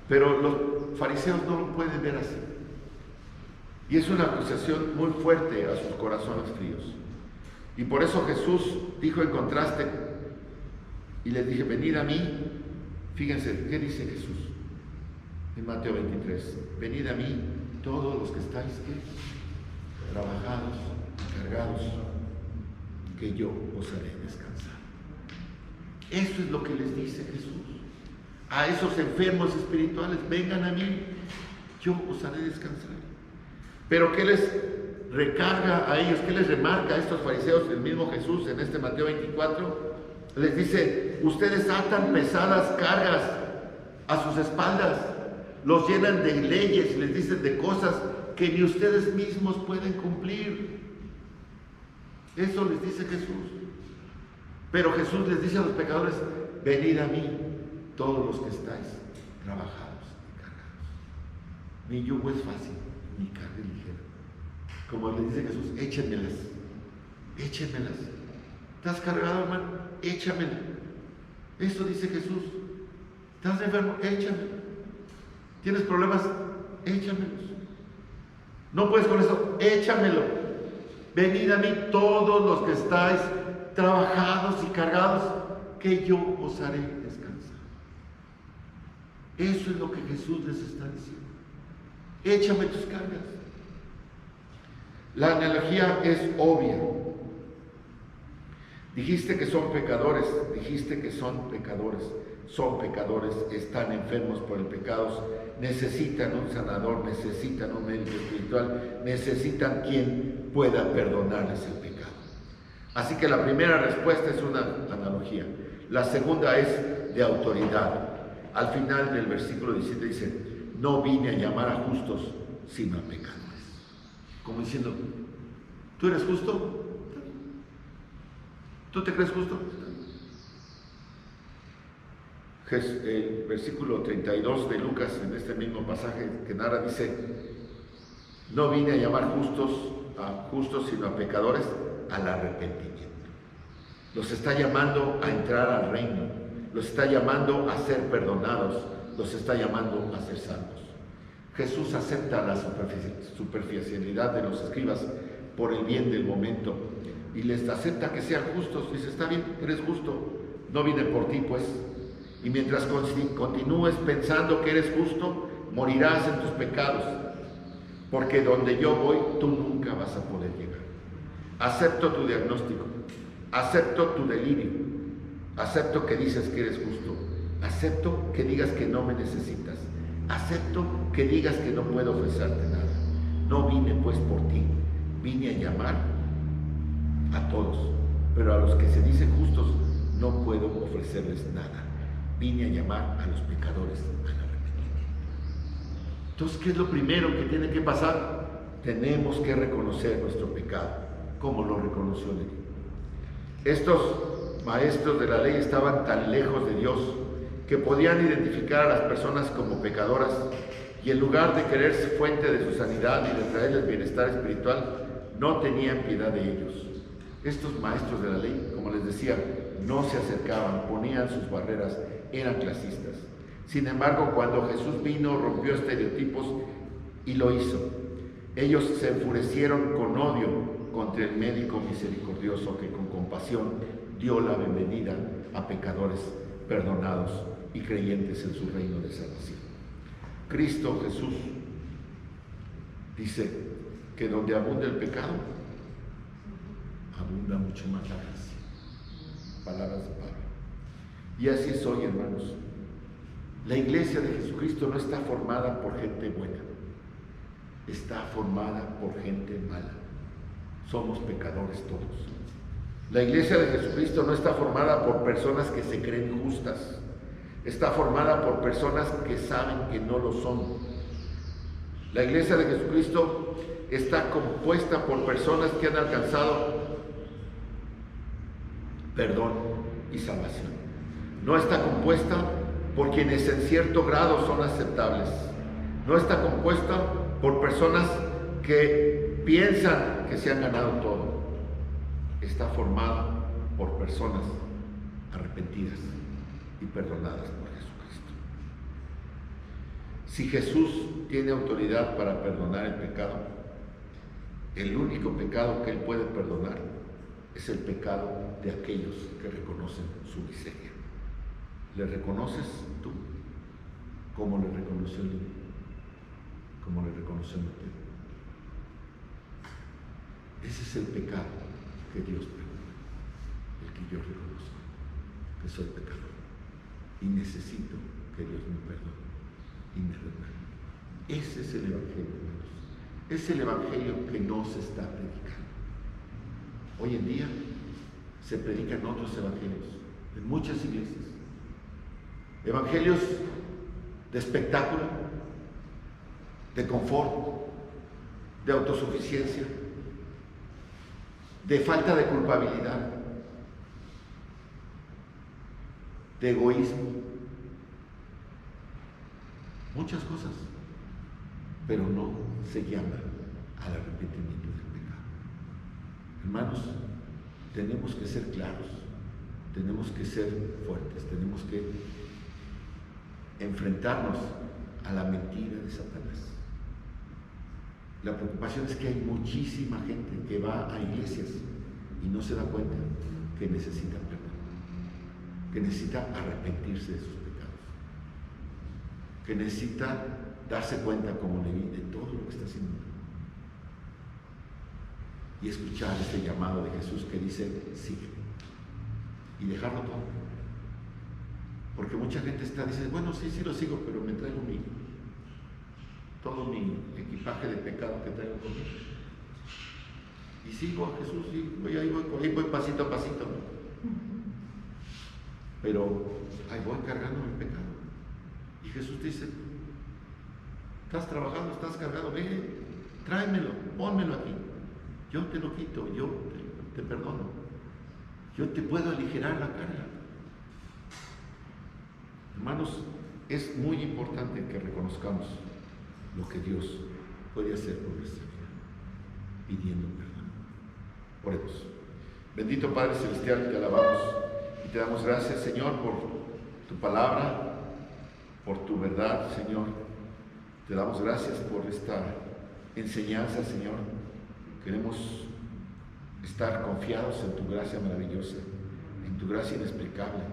Pero los fariseos no lo pueden ver así. Y es una acusación muy fuerte a sus corazones fríos. Y por eso Jesús dijo en contraste, y les dije, venid a mí. Fíjense, ¿qué dice Jesús? En Mateo 23, venid a mí todos los que estáis trabajados, cargados, que yo os haré descansar. Eso es lo que les dice Jesús. A esos enfermos espirituales, vengan a mí, yo os haré descansar. Pero ¿qué les recarga a ellos? ¿Qué les remarca a estos fariseos el mismo Jesús en este Mateo 24? Les dice, ustedes atan pesadas cargas a sus espaldas, los llenan de leyes y les dicen de cosas que ni ustedes mismos pueden cumplir. Eso les dice Jesús. Pero Jesús les dice a los pecadores, venid a mí, todos los que estáis trabajados y cargados. Mi yugo es fácil, mi carga es ligera. Como le dice Jesús, échenmelas, échenmelas. ¿Estás cargado, hermano? Échamela. Eso dice Jesús. ¿Estás enfermo? Échamelo. ¿Tienes problemas? Échamelos. ¿No puedes con eso? Échamelo. Venid a mí todos los que estáis trabajados y cargados, que yo os haré descansar. Eso es lo que Jesús les está diciendo. Échame tus cargas. La analogía es obvia. Dijiste que son pecadores, son pecadores, están enfermos por el pecado, necesitan un sanador, necesitan un médico espiritual, necesitan quien pueda perdonarles el pecado. Así que la primera respuesta es una analogía. La segunda es de autoridad. Al final del versículo 17 dice, no vine a llamar a justos, sino a pecadores. Como diciendo, ¿tú eres justo? ¿Tú te crees justo? El versículo 32 de Lucas, en este mismo pasaje que narra, dice, no vine a llamar justos, sino a pecadores al arrepentimiento. Los está llamando a entrar al reino, los está llamando a ser perdonados, los está llamando a ser salvos. Jesús acepta la superficialidad de los escribas por el bien del momento y les acepta que sean justos. Dice, está bien, eres justo, no vine por ti pues. Y mientras continúes pensando que eres justo, morirás en tus pecados, porque donde yo voy, tú nunca vas a poder llegar. Acepto tu diagnóstico, acepto tu delirio, acepto que dices que eres justo, acepto que digas que no me necesitas, acepto que digas que no puedo ofrecerte nada. No vine pues por ti, vine a llamar a todos, pero a los que se dicen justos no puedo ofrecerles nada. Vine a llamar a los pecadores al arrepentimiento. Entonces, ¿qué es lo primero que tiene que pasar? Tenemos que reconocer nuestro pecado, como lo reconoció Leví. Estos maestros de la ley estaban tan lejos de Dios que podían identificar a las personas como pecadoras y en lugar de quererse fuente de su sanidad y de traerles bienestar espiritual, no tenían piedad de ellos. Estos maestros de la ley, como les decía, no se acercaban, ponían sus barreras, eran clasistas. Sin embargo, cuando Jesús vino, rompió estereotipos y lo hizo. Ellos se enfurecieron con odio contra el médico misericordioso que con compasión dio la bienvenida a pecadores perdonados y creyentes en su reino de salvación. Cristo Jesús dice que donde abunda el pecado, abunda mucho más la gracia. Palabras de Pablo. Y así es hoy, hermanos. La iglesia de Jesucristo no está formada por gente buena, está formada por gente mala. Somos pecadores todos. La iglesia de Jesucristo no está formada por personas que se creen justas, está formada por personas que saben que no lo son. La iglesia de Jesucristo está compuesta por personas que han alcanzado perdón y salvación. No está compuesta por quienes en cierto grado son aceptables. No está compuesta por personas que piensan que se han ganado todo, está formado por personas arrepentidas y perdonadas por Jesucristo. Si Jesús tiene autoridad para perdonar el pecado, el único pecado que Él puede perdonar es el pecado de aquellos que reconocen su miseria. ¿Le reconoces tú? ¿Cómo le reconoció Él? ¿Cómo le reconoció Mateo? Ese es el pecado que Dios perdona, el que yo reconozco, que soy pecador y necesito que Dios me perdone y me redime. Ese es el Evangelio, hermanos. Es el Evangelio que no se está predicando. Hoy en día se predican otros evangelios en muchas iglesias. Evangelios de espectáculo, de confort, de autosuficiencia, de falta de culpabilidad, de egoísmo, muchas cosas, pero no se llama al arrepentimiento del pecado. Hermanos, tenemos que ser claros, tenemos que ser fuertes, tenemos que enfrentarnos a la mentira de Satanás. La preocupación es que hay muchísima gente que va a iglesias y no se da cuenta que necesita perdón, que necesita arrepentirse de sus pecados, que necesita darse cuenta como Leví de todo lo que está haciendo y escuchar ese llamado de Jesús que dice, sígueme, y dejarlo todo. Porque mucha gente dice, bueno, sí lo sigo, pero me traigo todo mi equipaje de pecado que traigo conmigo. Y sigo a Jesús, y ahí voy pasito a pasito, ¿no? Pero ahí voy cargando mi pecado. Y Jesús dice, estás trabajando, estás cargado, ve, tráemelo, pónmelo aquí. Yo te lo quito, yo te perdono. Yo te puedo aligerar la carga. Hermanos, es muy importante que reconozcamos lo que Dios puede hacer por nuestra vida, pidiendo perdón. Oremos. Bendito Padre Celestial, te alabamos y te damos gracias, Señor, por tu palabra, por tu verdad, Señor. Te damos gracias por esta enseñanza, Señor. Queremos estar confiados en tu gracia maravillosa, en tu gracia inexplicable,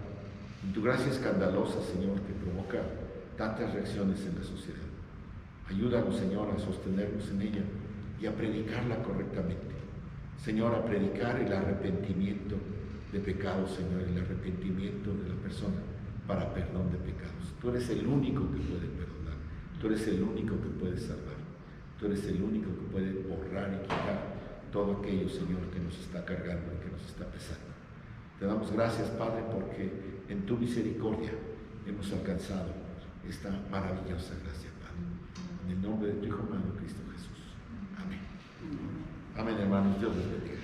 en tu gracia escandalosa, Señor, que provoca tantas reacciones en la sociedad. Ayúdanos, Señor, a sostenernos en ella y a predicarla correctamente. Señor, a predicar el arrepentimiento de pecados, Señor, el arrepentimiento de la persona para perdón de pecados. Tú eres el único que puede perdonar. Tú eres el único que puede salvar. Tú eres el único que puede borrar y quitar todo aquello, Señor, que nos está cargando y que nos está pesando. Te damos gracias, Padre, porque en tu misericordia hemos alcanzado esta maravillosa gracia, Padre. En el nombre de tu Hijo amado, Cristo Jesús. Amén. Amén, hermanos. Dios les bendiga.